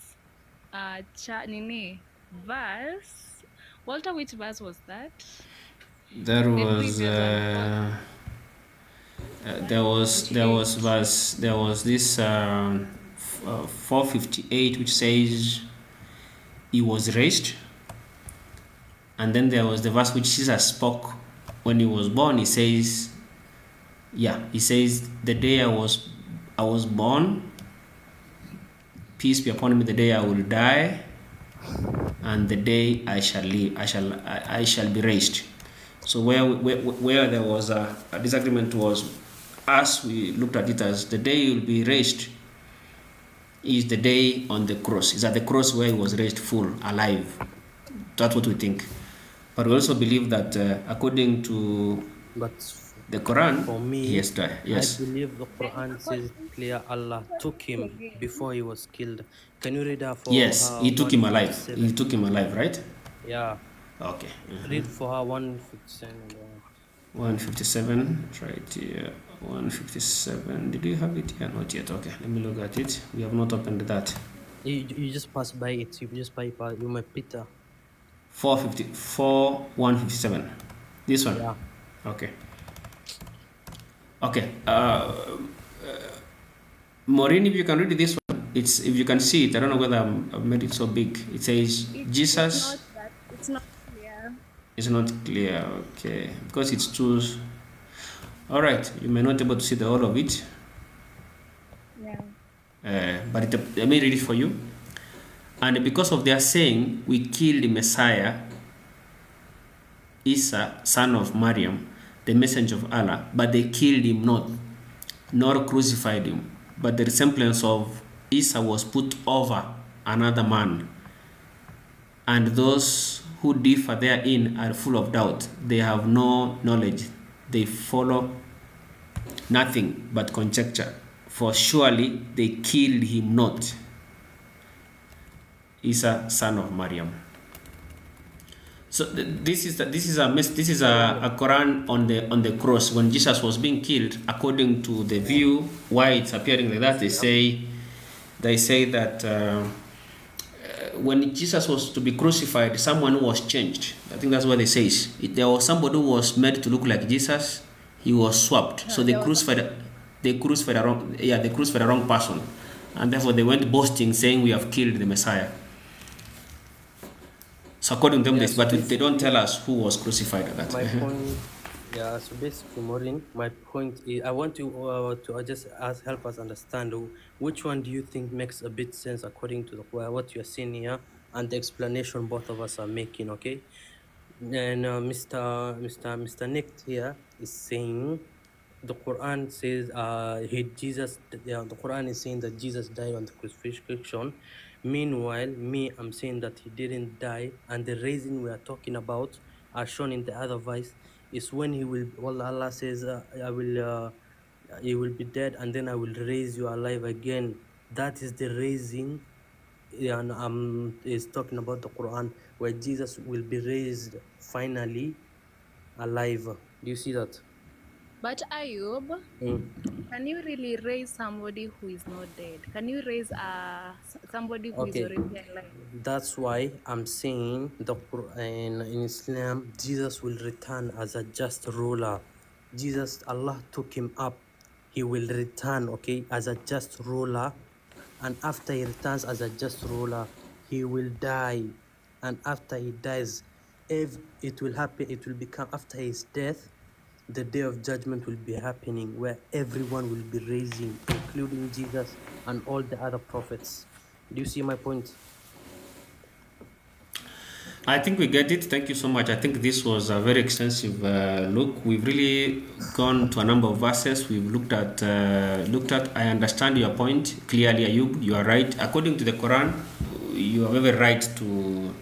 verse, Walter, which verse was that? There was this 458 which says he was raised, and then there was the verse which Jesus spoke when he was born. He says the day I was born, peace be upon me, the day I will die, and the day I shall live, I shall be raised. So where there was a disagreement was, as we looked at it as the day you will be raised is the day on the cross. Is at the cross where he was raised full, alive. That's what we think. But we also believe that according to the Koran, for me, he has died. Yes. I believe the Quran says clear Allah took him before he was killed. Can you read that for Yes, he took him alive. He took him alive, right? Yeah. Okay. Read for her 157. 157, right here. 157. Did you have it here? Not yet. Okay, let me look at it. We have not opened that. You just pass by it. You just bypass. You might Peter. 157. This one. Yeah. Okay. Okay. Maureen, if you can read this one, if you can see it. I don't know whether I've made it so big. It says Jesus. It's not clear. It's not clear. Okay, because it's too. All right, you may not be able to see the whole of it. Yeah. But let me read it for you. And because of their saying, we killed the Messiah, Isa, son of Maryam, the messenger of Allah, but they killed him not, nor crucified him. But the resemblance of Isa was put over another man. And those who differ therein are full of doubt. They have no knowledge. They follow nothing but conjecture. For surely they killed him not, Isa, son of Maryam. So this is a Quran on the cross when Jesus was being killed. According to the view, why it's appearing like that, they say that when Jesus was to be crucified, someone was changed. I think that's what they say. There was somebody who was made to look like Jesus. He was swapped. So they crucified the wrong person, and therefore they went boasting, saying, "We have killed the Messiah." So according to them, Yeah, this, so but they don't basically, tell us who was crucified at that. my point, yeah, so basically, Maureen, my point is, I want to just ask, help us understand which one do you think makes a bit sense according to what you're seeing here and the explanation both of us are making, okay? And Mr. Nick here is saying the Quran says the Quran is saying that Jesus died on the crucifixion. Meanwhile, me, I'm saying that he didn't die, and the reason we are talking about, as shown in the other verse, is when he will. Well, Allah says, "I will." You will be dead, and then I will raise you alive again. That is the raising, and is talking about the Quran, where Jesus will be raised finally alive. Do you see that? But Ayub, Mm. can you really raise somebody who is not dead? Can you raise somebody who is Okay, already alive? that's why I'm saying the Quran in Islam, Jesus will return as a just ruler. Jesus, Allah took him up. He will return, okay, as a just ruler. And after he returns as a just ruler, he will die. And after he dies, if it will happen, it will become after his death, the day of judgment will be happening where everyone will be raising, including Jesus and all the other prophets. Do you see my point? I think we get it. Thank you so much. I think this was a very extensive look. We've really gone to a number of verses. We've looked at. I understand your point clearly, Ayub. You are right. According to the Quran, you have every right to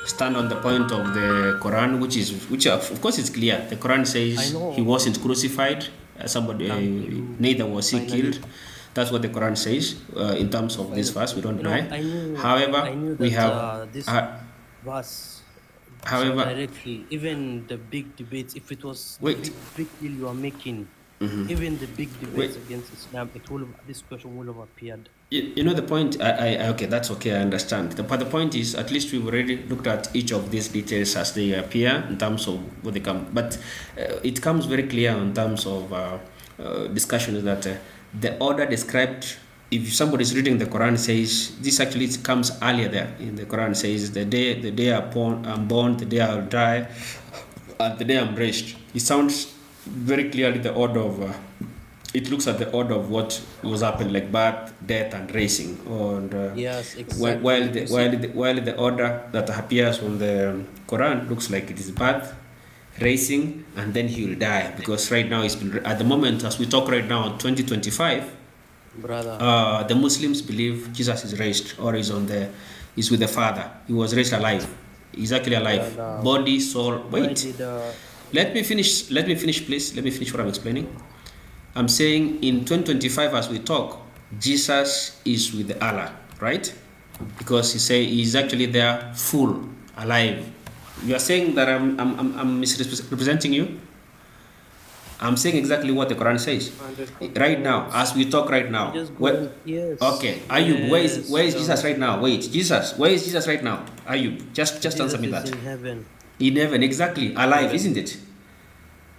stand on the point of the Quran, which of course is clear. The Quran I says he know. wasn't crucified. Somebody, Thank you. neither was he Finally, killed. That's what the Quran says in terms of this verse. We don't deny. I However, knew we that have, this uh, was however, directly, even the big debates, if it was the wait, big deal you are making, even the big debates wait. against Islam, this question will have appeared. You know the point. Okay, that's okay. I understand. But the point is, at least we've already looked at each of these details as they appear in terms of what they come. But it comes very clear in terms of discussions that the order described. If somebody is reading the Quran, says this actually it comes earlier there in the Quran says the day I'm born, the day I'll die, and the day I'm raised. It sounds very clearly the order of. It looks at the order of what was happening, like birth, death, and raising. And Yes, while exactly. while the order that appears on the Quran looks like it is birth, raising, and then he will die. Because right now it's been at the moment as we talk right now, 2025. Brother, The Muslims believe Jesus is raised or is with the Father. He was raised alive. He's actually alive. brother, Body, soul. why Wait. did Let me finish. Let me finish, please. Let me finish what I'm explaining. I'm saying in 2025 as we talk, Jesus is with Allah, right? Because he's actually there, full, alive. You are saying that I'm misrepresenting you. I'm saying exactly what the Quran says. 100%? Right now, as we talk right now. Just go yes. Okay, Ayub, where is Yes, Jesus right now? Wait, Jesus, where is Jesus right now? Ayub, just answer Jesus me is that. in heaven. In heaven, exactly, alive, isn't it?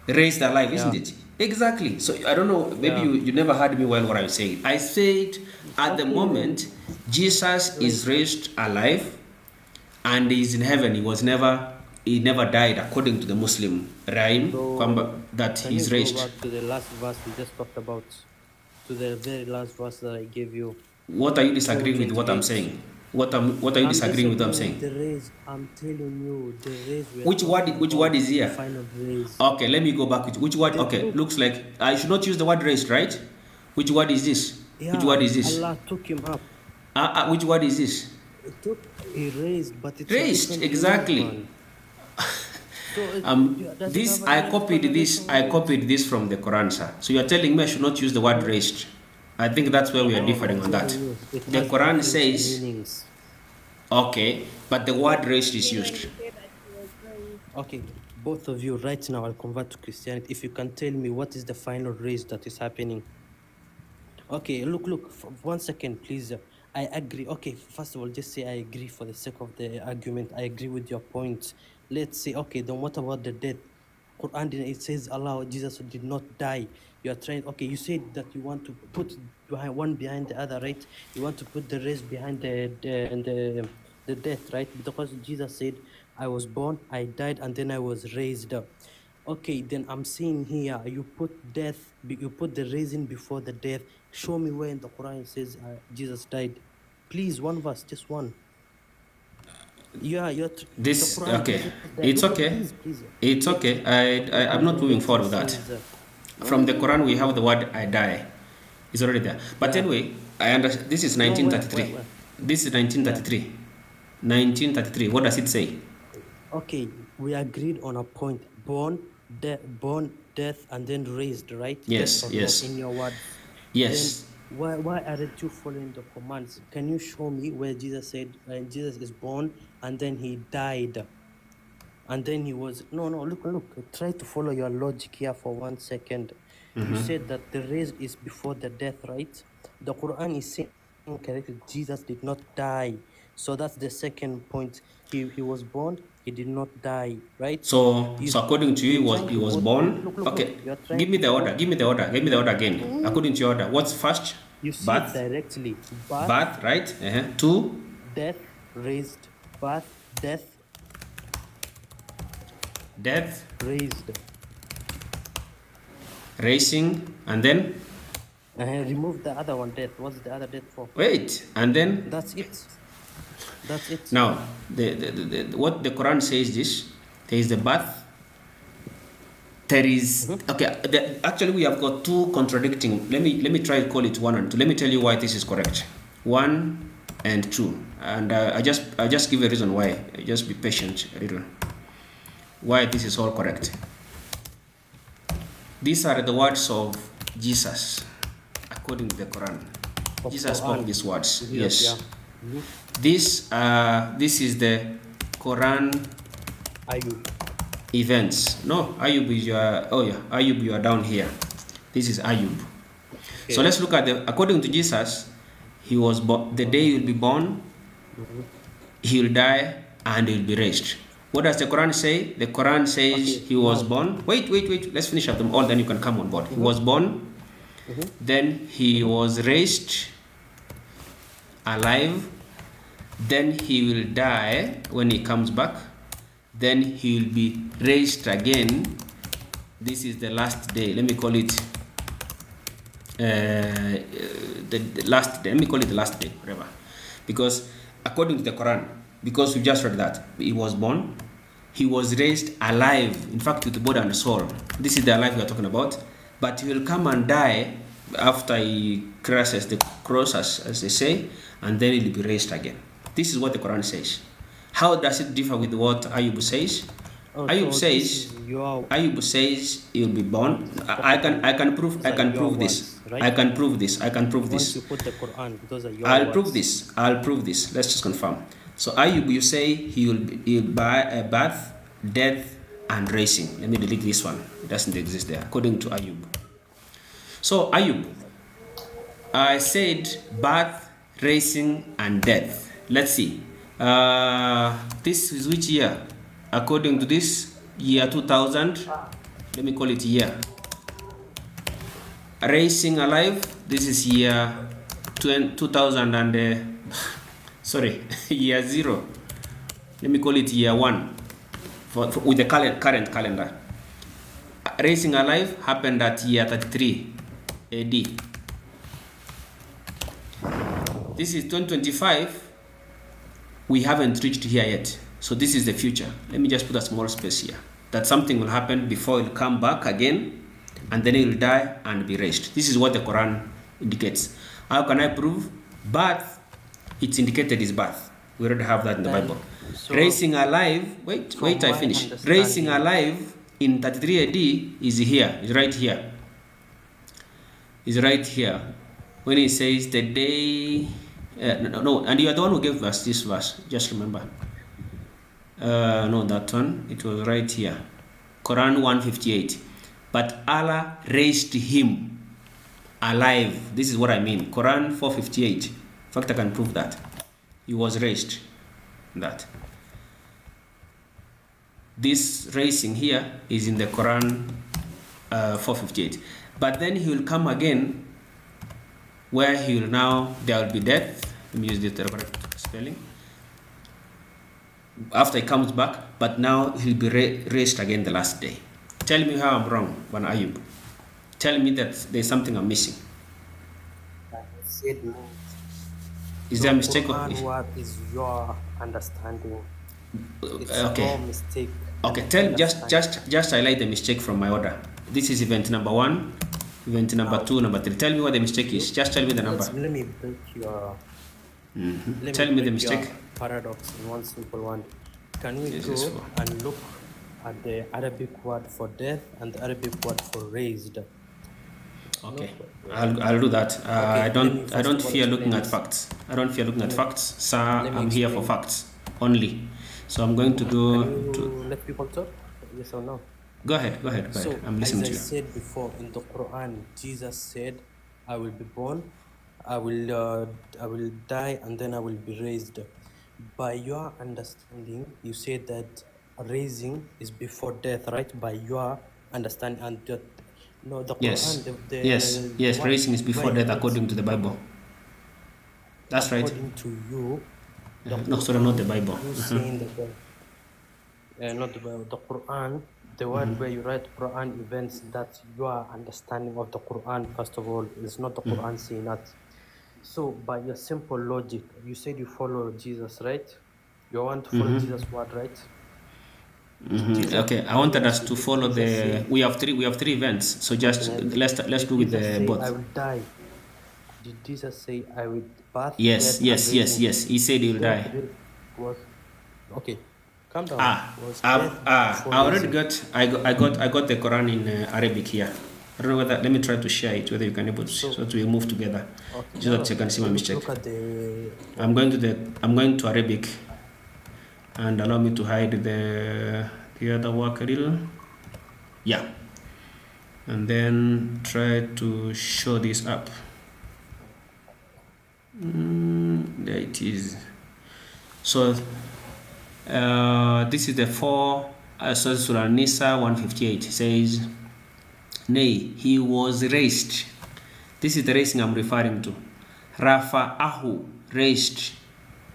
Raised alive, Yeah, isn't it? Exactly. So I don't know, maybe yeah. you never heard me well what I was saying. I said at the Okay, moment, Jesus is raised alive and is in heaven. He never died according to the Muslim rhyme so that can you he's go raised. back to the last verse we just talked about? To the very last verse that I gave you, What are you disagreeing with what I'm 2:28. saying? What are you I'm disagreeing with what I'm disagreeing with saying? the race. I'm telling you, the race we are Which word talking which about word is is the here? final race. Okay, let me go back with which word. Okay, Look, looks like I should not use the word raised, right? Which word is this? Which yeah, word is this? Allah took him up. Which word is this? It took a race, but it's a Raised, different meaning, exactly. man. So does it This have any correlation I with it? copied this from the Quran, sir. So you are telling me I should not use the word No, raised. I think that's where we are no, I'm differing on that. telling you, it The has Quran different says meanings. okay, but the word raised is Mean when used. you say that he was raised. Okay, both of you, right now, I'll convert to Christianity. If you can tell me what is the final race that is happening. Okay, look, 1 second, please. I agree. Okay, first of all, just say I agree for the sake of the argument. I agree with your point. Let's say, okay, then what about the death? Quran, it says Allah, Jesus did not die. You are trying, okay, you said that you want to put one behind the other, right? You want to put the race behind the death, right? Because Jesus said, I was born, I died, and then I was raised up. Okay, then I'm seeing here, you put you put the raising before the death. Show me where in the Quran it says Jesus died. Please, one verse, just one. Yeah, the This Quran okay. Jesus died. It's Look, okay. please. It's okay. The I'm Quran not moving forward directly with that. says, From the Quran, we have the word "I die." It's already there. But yeah. anyway, I understand. This is No, 1933. where? This is Yeah. 1933. 1933. What does it say? Okay, we agreed on a point. Born, death, and then raised, right? Yes Yes. or no? Yes. In your words. Yes. Then why aren't you following the commands? Can you show me where Jesus said Jesus is born and then he died? And then he was no. Look. Try to follow your logic here for 1 second. You said that the raised is before the death, right? The Quran is saying correctly, Jesus did not die. So that's the second point. He was born, he did not die, right? So according to you, You're trying he to was quote. born. Look. Okay. You're Give trying me to the quote. order. Give me the order. Give me the order again. According to your order, what's first? You see it Birth. directly. Birth, Birth, right? Two. death, raised. Birth, death, Death. raised. Raising, and then Remove the other one, death. What's the other death for? wait, and then That's it. That's it. now what the Quran says this. There is the birth. There is okay. Actually, we have got two contradicting. Let me try to call it one and two. Let me tell you why this is correct. 1 and 2, and I just give a reason why. Just be patient a little. Why this is all correct. These are the words of Jesus, according to the Quran. Jesus spoke these words. Yes. Yeah. This is the Quran Ayub. events. No, Ayub is Ayub, you are down here. This is Ayub. Okay. So let's look at according to Jesus, he was born, the day he will be born, he will die, and he will be raised. What does the Quran say? The Quran says he was born. Wait. Let's finish up them all, then you can come on board. He was born, then he was raised alive, then he will die when he comes back, then he will be raised again. This is the last day. Let me call it the last day. Let me call it the last day, whatever. Because according to the Quran, because we just read that, he was born, he was raised alive, in fact, with the body and the soul. This is the alive we are talking about. But he will come and die after he crosses the cross, as they say, and then he will be raised again. This is what the Quran says. How does it differ with what Ayub says? Ayub says he will be born. I can prove this. Right? I can prove this. Once you put the Quran, those are your I'll prove this. Let's just confirm. So Ayub, you say he'll by a birth, death, and raising. Let me delete this one. It doesn't exist there, according to Ayub. So Ayub, I said birth, raising, and death. Let's see. This is which year? According to this, year 2000. Let me call it year. Raising alive. This is year 2000 and year 0. Let me call it year 1 with the current calendar. Raising alive happened at year 33 AD. This is 2025. We haven't reached here yet. So this is the future. Let me just put a small space here. That something will happen before he'll come back again, and then he'll die and be raised. This is what the Quran indicates. How can I prove? Birth, it's indicated is birth. We already have that in the Bible. So raising alive, wait, I finish. Raising alive in 33 AD is here, is right here. Is right here. When he says the day, no, and you are the one who gave us this verse, just remember. No, that one, it was right here. Quran 158. But Allah raised him alive. This is what I mean. Quran 458. In fact, I can prove that. He was raised. That. This raising here is in the Quran 458. But then he will come again, where he will now, there will be death. Let me use the correct spelling. after he comes back, but now he'll be raised again the last day. Tell me how I'm wrong, Bwana Ayub. Tell me that there's something I'm missing. I said no. Is there a mistake? Quran word is your understanding. It's Okay. your mistake. Okay, and tell understanding. just highlight the mistake from my order. This is event number 1, event number 2, number 3. Tell me what the mistake is. Just tell me the number. Let me break your. Tell me the break your mistake. paradox in one simple one. Can we This go is for- and look at the Arabic word for death and the Arabic word for raised? Okay, I'll do that. I let me don't first of all fear looking explain at this. facts. I don't fear looking at facts, sir. let me I'm here for explain. facts only. So I'm going to Can go you to. let people talk? Yes or no? Go ahead. So, I'm as listening I to you. said before, in the Quran, Jesus said, "I will be born, I will die, and then I will be raised." By your understanding, you said that raising is before death, right? By your understanding, and that, no, the Yes, Quran, the yes. word Raising is before right, death right? according to the Bible. No, That's right. according to you, the No, sorry, not the Quran, Bible. you saying that not the Bible, the Quran, the word where you write Quran events, that your understanding of the Quran, first of all, is not the Quran saying that. So, by your simple logic, you said you follow Jesus, right? You want to follow Jesus' word, right? Jesus, Okay, I wanted us to did follow Jesus the. say, We have three events. So just let's did do with Jesus the say, both. I will die? Did Jesus say, I will birth, Yes, death, and raising? He said he'll Death die. was, okay, calm down. Was death I before already raising? I got the Quran in Arabic here. I don't know whether. Let me try to share it. Whether you can able to, so that we move together, Okay, so that you can see my mistake. look at the. I'm going to Arabic, and allow me to hide the other work a little. Yeah, and then try to show this up. There it is. So this is the 4 Surah Nisa 158 says, nay, he was raised. This is the raising I'm referring to. Rafa'ahu, raised.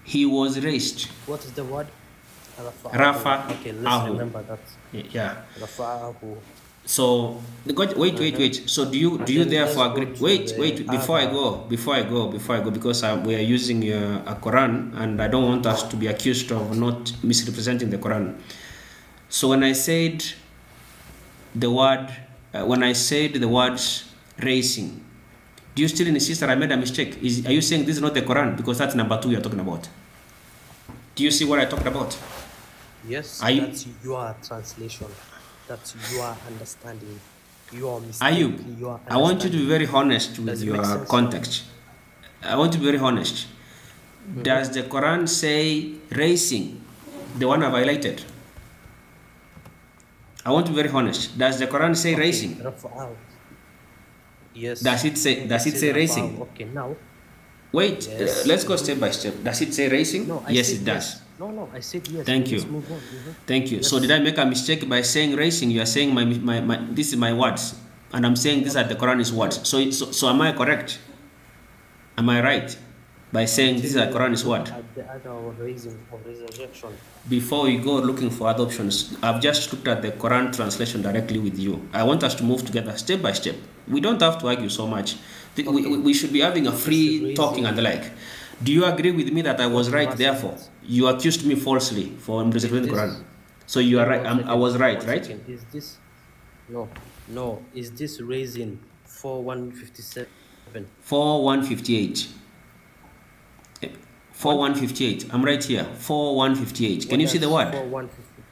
He was raised. What is the word? Rafa'ahu. Okay, let's remember that. Yeah. Rafa'ahu. So wait. So do you therefore agree? Wait. Before I go, because we are using a Quran, and I don't want us to be accused of not misrepresenting the Quran. So when I said the word racing, do you still insist that I made a mistake? Are you saying this is not the Quran because that's number 2 you're talking about? Do you see what I talked about? Yes, that's your translation. That's your understanding. Your mistake. Ayub, I want you to be very honest with your context. I want to be very honest. Does the Quran say racing? The one I've highlighted. I want to be very honest. Does the Quran say racing? Rafa'ahu. Yes. Does it say racing? Okay, now. Wait, Yes. let's go step by step. Does it say racing? No, yes, it does. No, I said yes. Thank you. Let's move on. Thank you. Yes. So did I make a mistake by saying racing? You are saying my this is my words, and I'm saying these are the Quran's words. So am I correct? Am I right by saying this is the Quran's word? At the other raising or resurrection. Before we go looking for other options, I've just looked at the Quran translation directly with you. I want us to move together step by step. We don't have to argue so much. We should be having a free talking and the like. Do you agree with me that I was right? Therefore, you accused me falsely for misrepresenting the Quran. So you are right. I was right, right? Is this no? Is this raising 4157? 4158. 4158. I'm right here. 4158. Can you see the word? 4150.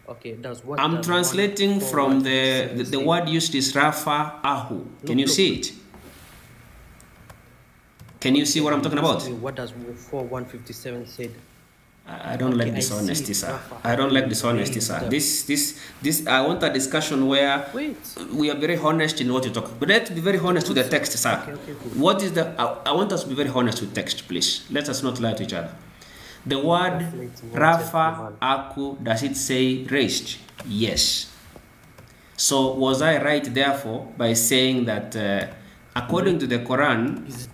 Okay, that's what I'm translating from the word used is Rafa Ahu. Can you see it? Can you see what I'm talking about? What does 4157 said? I don't like dishonesty, sir. I don't like dishonesty, sir. This. I want a discussion where we are very honest in what you talk. But let's be very honest with the text, sir. What is the? I want us to be very honest with text, please. Let us not lie to each other. The word Rafa Aku, does it say raised? Yes. So was I right, therefore, by saying that according to the Quran?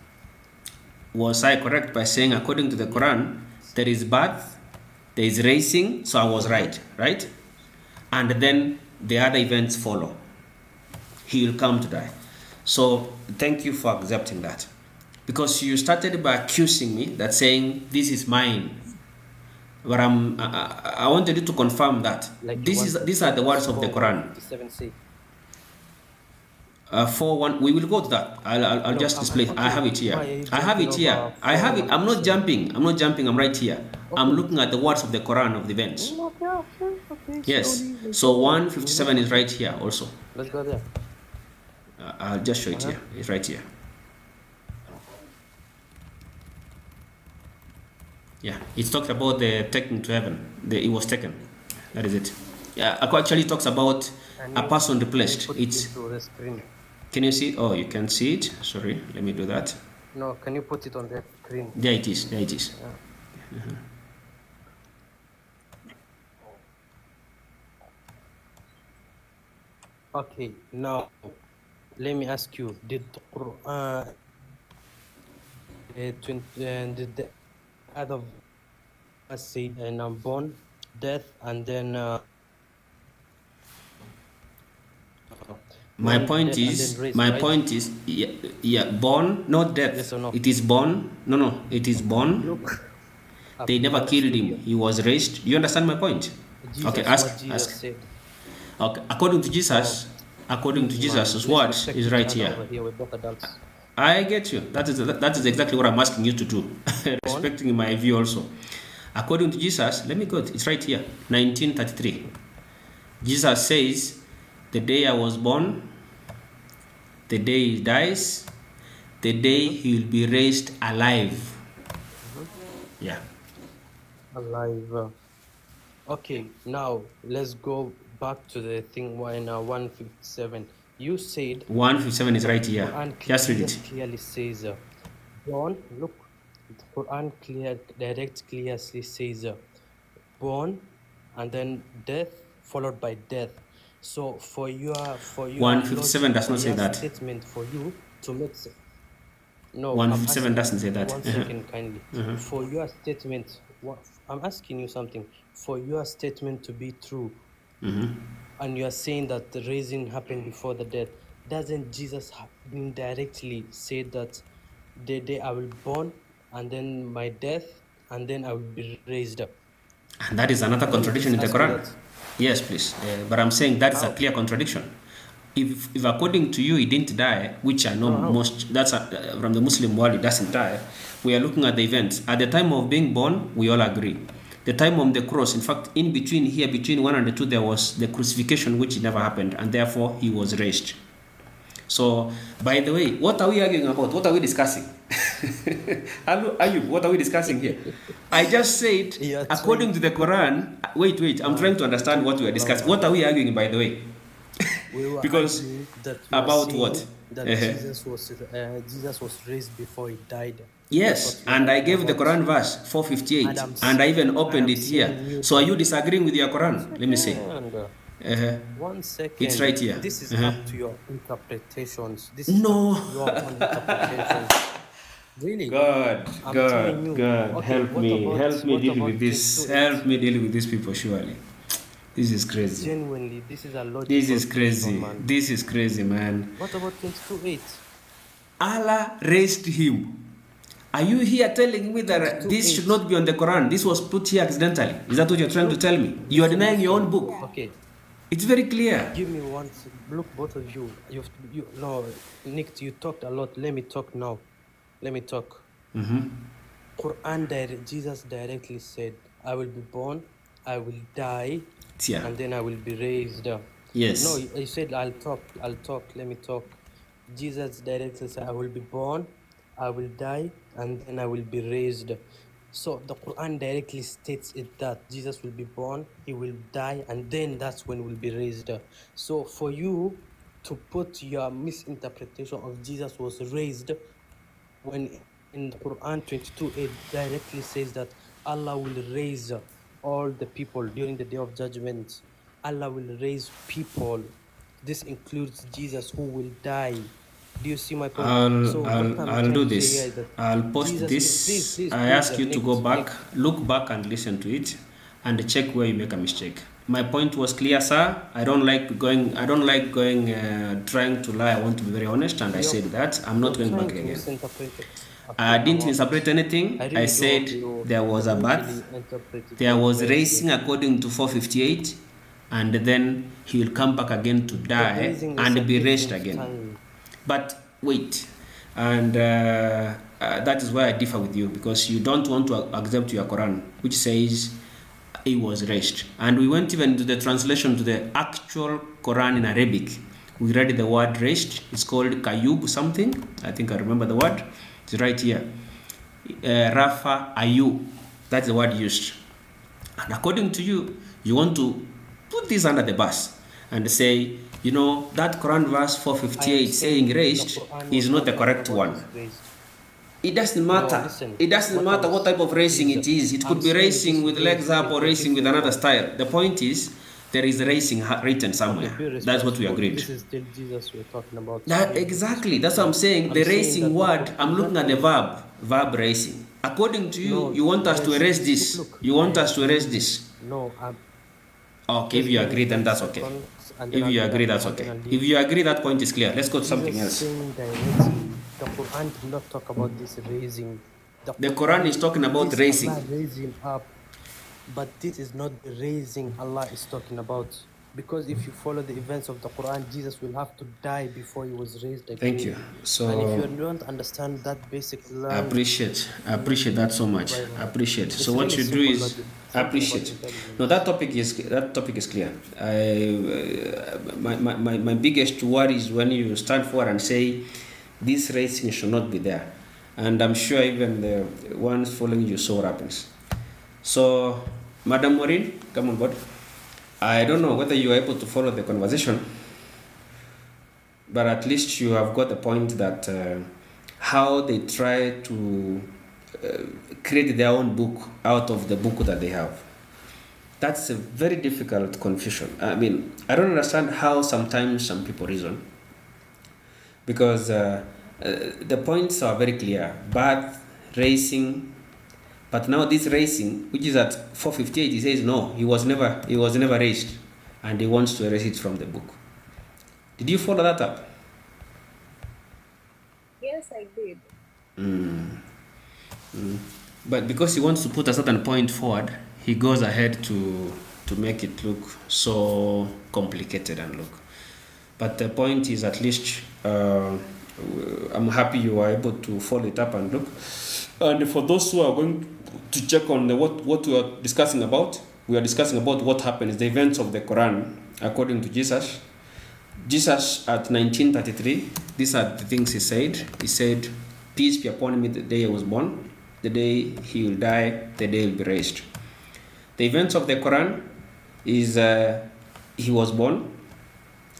Was I correct by saying according to the Quran there is birth, There is raising, so I was right? And then the other events follow. He will come to die. So thank you for accepting that. Because you started by accusing me that saying this is mine. But I wanted you to confirm that. Like These are the words of the Quran. 57 say. 4:1. We will go to that. I'll just display. Okay. I have it here. Why are you I have it jumping here. over I have it. 4:1 I'm not to 7? jumping. I'm not jumping. I'm right here. I'm Okay. looking at the words of the Quran of the events. Okay. Yes. Slowly, let's So go. 157 is right here also. Let's go there. I'll just show it here. It's right here. Yeah, it talks about the taking to heaven. It was taken. That is it. Yeah, actually it talks about a person replaced. It's. The screen. Can you see? Oh, you can see it. Sorry, let me do that. No, can you put it on the screen? There it is. There it is. Yeah. Okay, now let me ask you: did the Quran, did the other verse say, and I'm born, death, and then My born, point death, and is, then raised, right? yeah, born, not death. Yes or no? It is born. No, it is born. Look, They never killed him. He was raised. You understand my point? Jesus, Okay, what Jesus said. Okay, according to Jesus, Jesus' words is right here. Over here with both adults. I get you. That is exactly what I'm asking you to do, respecting my view also. According to Jesus, let me go. It's right here, 1933. Jesus says, "The day I was born, the day he dies, the day he will be raised alive." Yeah. Alive. Okay, now let's go back to the thing in 157. You said 157 is right here. Quran Just read it. clearly says, born. Look, the Quran clearly says, born, and then death followed by death. So for your 157 does not say that. Statement for you to make no, 157 doesn't say that. 1 second, kindly. For your statement, I'm asking you something. For your statement to be true, and you are saying that the raising happened before the death, doesn't Jesus indirectly say that the day I will born, and then my death, and then I will be raised up? And that is another contradiction in the Quran. Yes, please. But I'm saying that is a clear contradiction. If according to you he didn't die, which I know that's from the Muslim world, he doesn't die. We are looking at the events. At the time of being born, we all agree. The time on the cross, in fact, in between here, between 1 and 2, there was the crucifixion, which never happened, and therefore he was raised. So, by the way, what are we arguing about? What are we discussing? Ayub, what are we discussing here? I just said, according to the Quran, wait, I'm trying to understand what we are discussing. What are we arguing, by the way? Because that about what? That Jesus was raised before he died. Yes, and I gave the Quran verse 458, and I even opened it here. So are you disagreeing with your Quran? Let me see. 1 second. It's right here. This is up to your interpretations. This is your own interpretations. Really? God, help me deal with this. Help me deal with these people, surely. This is crazy. Genuinely, this is a logical. This is crazy. This is crazy, man. What about 22:8? Allah raised him. Are you here telling me that this should not be on the Quran? This was put here accidentally. Is that what you're trying to tell me? You are denying your own book. Okay. It's very clear. Give me one. Look, both of you. No, Nick, you talked a lot. Let me talk now. Let me talk. Quran, Jesus directly said, "I will be born, I will die, and then I will be raised." Yes. No, he said, I'll talk. Let me talk. Jesus directly said, "I will be born, I will die, and then I will be raised." So the Quran directly states it that Jesus will be born, he will die, and then that's when he will be raised. So for you to put your misinterpretation of Jesus was raised, when in the Quran 22:8 directly says that Allah will raise all the people during the day of judgment. Allah will raise people. This includes Jesus, who will die. Do you see my point? I'll do this. I'll post this. I ask you to go back, look back and listen to it. and check where you make a mistake. My point was clear, sir. I don't like going trying to lie. I want to be very honest, and I said that I'm not going back again. I didn't misinterpret anything. I said there was a birth, there was racing according to 458, and then he will come back again to die and be raised again. But wait, and that is why I differ with you, because you don't want to accept your Quran, which says he was raised. And we went even to the translation to the actual Quran in Arabic. We read the word raised. It's called Kayub something. I think I remember the word. It's right here. Rafa Ayu. That's the word used. And according to you, you want to put this under the bus and say, you know, that Quran verse 458 saying raised is not the correct one. It doesn't matter. It doesn't matter what type of racing it is. It could be racing with legs up or racing with another style. The point is, there is racing written somewhere. That's what we agreed. This is still Jesus we're talking about. That, exactly. That's what I'm saying. The racing word, I'm looking at the verb racing. According to you, you want us to erase this. You want us to erase this. No, okay, if you agree, then that's okay. If you agree, that's okay. If you agree, that point is clear. Let's go to something else. The Quran did not talk about this raising. The Quran is talking about raising. Raising up. But this is not the raising Allah is talking about. Because if you follow the events of the Quran, Jesus will have to die before he was raised again. Thank you. So, and if you don't understand that basic learn, I appreciate that so much. I appreciate. So what you do is appreciate. No, that topic is clear. My biggest worry is when you stand forward and say this racing should not be there, and I'm sure even the ones following you saw what happens. So, Madam Maureen, come on board. I don't know whether you are able to follow the conversation, but at least you have got the point that how they try to create their own book out of the book that they have. That's a very difficult confusion. I mean, I don't understand how sometimes some people reason, because the points are very clear. Birth, racing. But now this racing, which is at 458, he says no, he was never raised, and he wants to erase it from the book. Did you follow that up? Yes, I did. But because he wants to put a certain point forward, he goes ahead to make it look so complicated and look. But the point is, at least I'm happy you are able to follow it up and look. And for those who are going to check on what we are discussing about, we are discussing about what happens, the events of the Quran according to Jesus. Jesus at 1933, these are the things he said. He said, "Peace be upon me the day I was born, the day he will die, the day he will be raised." The events of the Quran is he was born,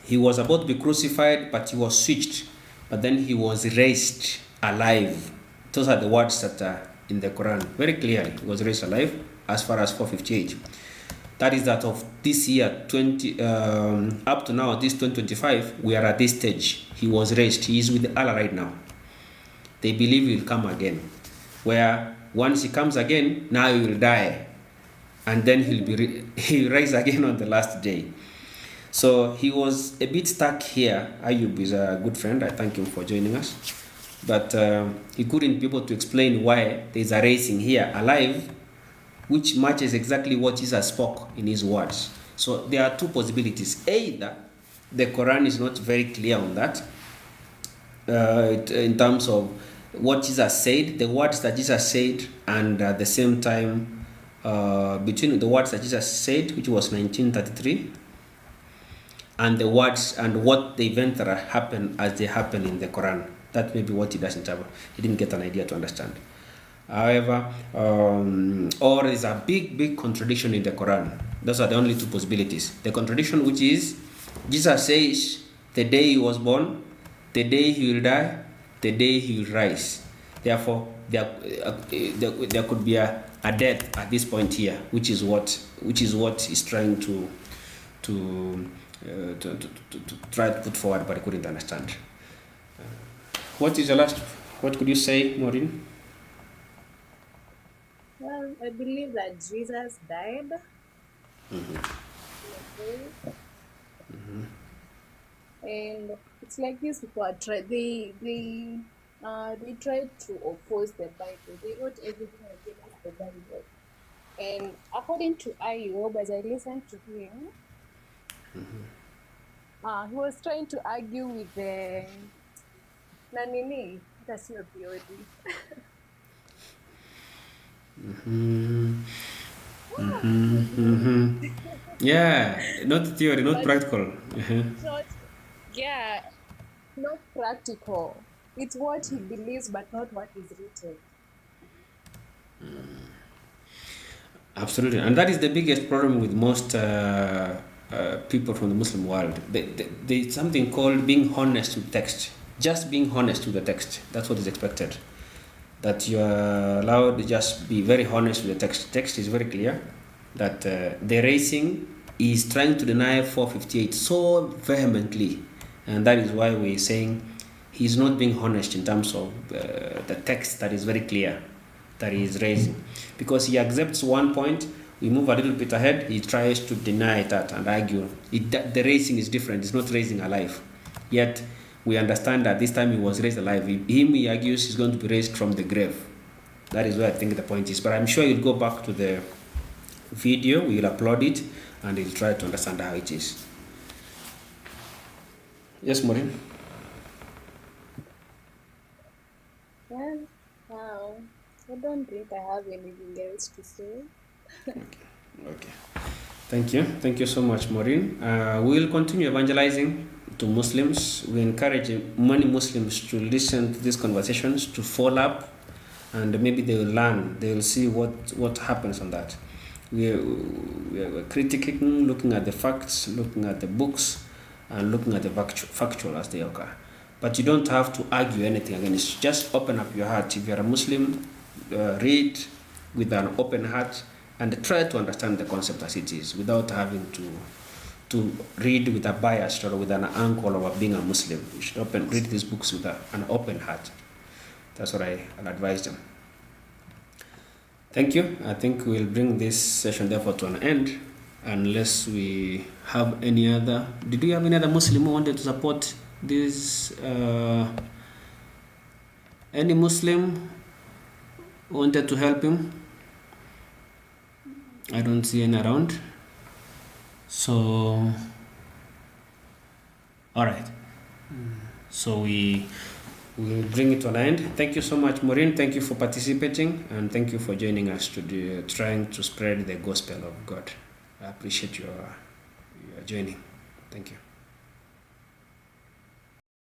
he was about to be crucified, but he was switched, but then he was raised alive. Those are the words that are in the Quran. Very clearly, he was raised alive as far as 458. That is that of this year, up to now, this 2025, we are at this stage. He was raised. He is with Allah right now. They believe he will come again. Where once he comes again, now he will die. And then he'll rise again on the last day. So he was a bit stuck here. Ayub is a good friend. I thank him for joining us. But he couldn't be able to explain why there is a racing here alive, which matches exactly what Jesus spoke in his words. So there are two possibilities. Either the Quran is not very clear on that, in terms of what Jesus said, the words that Jesus said, and at the same time, between the words that Jesus said, which was 1933, and the words and what the events that happen as they happen in the Quran. That may be what he doesn't have. He didn't get an idea to understand. However, or there is a big contradiction in the Quran. Those are the only two possibilities. The contradiction, which is Jesus says the day he was born, the day he will die, the day he will rise. Therefore, there could be a death at this point here, which is what he's trying to try to put forward, but I couldn't understand. What is the last? What could you say, Maureen? Well, I believe that Jesus died on a cross, and it's like these people are they tried to oppose the Bible. They wrote everything against the Bible. And according to Ayub, as I listened to him, he was trying to argue with the Nanini, that's your theory. Yeah, not theory, not But practical. it's not, yeah, not practical. It's what he believes, but not what is written. Absolutely, and that is the biggest problem with most people from the Muslim world. There's something called being honest with text. Just being honest with the text. That's what is expected. That you are allowed to just be very honest with the text. Text is very clear that the racing is trying to deny 458 so vehemently, and that is why we're saying he's not being honest in terms of the text that is very clear that he is raising, because he accepts one point, we move a little bit ahead, he tries to deny that and argue the raising is different, it's not raising alive. Yet we understand that this time he was raised alive. He argues he's going to be raised from the grave. That is where I think the point is, but I'm sure you'll go back to the video, we'll upload it, and you'll try to understand how it is. Yes, Maureen? Yeah. I don't think I have anything else to say. Okay. Thank you so much, Maureen. We'll continue evangelizing to Muslims. We encourage many Muslims to listen to these conversations, to follow up, and maybe they will learn. They will see what happens on that. We're critiquing, looking at the facts, looking at the books, and looking at the factual as they occur. But you don't have to argue anything against it. Just open up your heart. If you're a Muslim, read with an open heart and try to understand the concept as it is without having to read with a bias or with an angle of being a Muslim. You should read these books with an open heart. That's what I'll advise them. Thank you. I think we'll bring this session therefore to an end unless we have any other. Did we have any other Muslim who wanted to support this? Any Muslim wanted to help him? I don't see any around. So, all right. So we will bring it to an end. Thank you so much, Maureen. Thank you for participating, and thank you for joining us to trying to spread the gospel of God. I appreciate your joining. Thank you.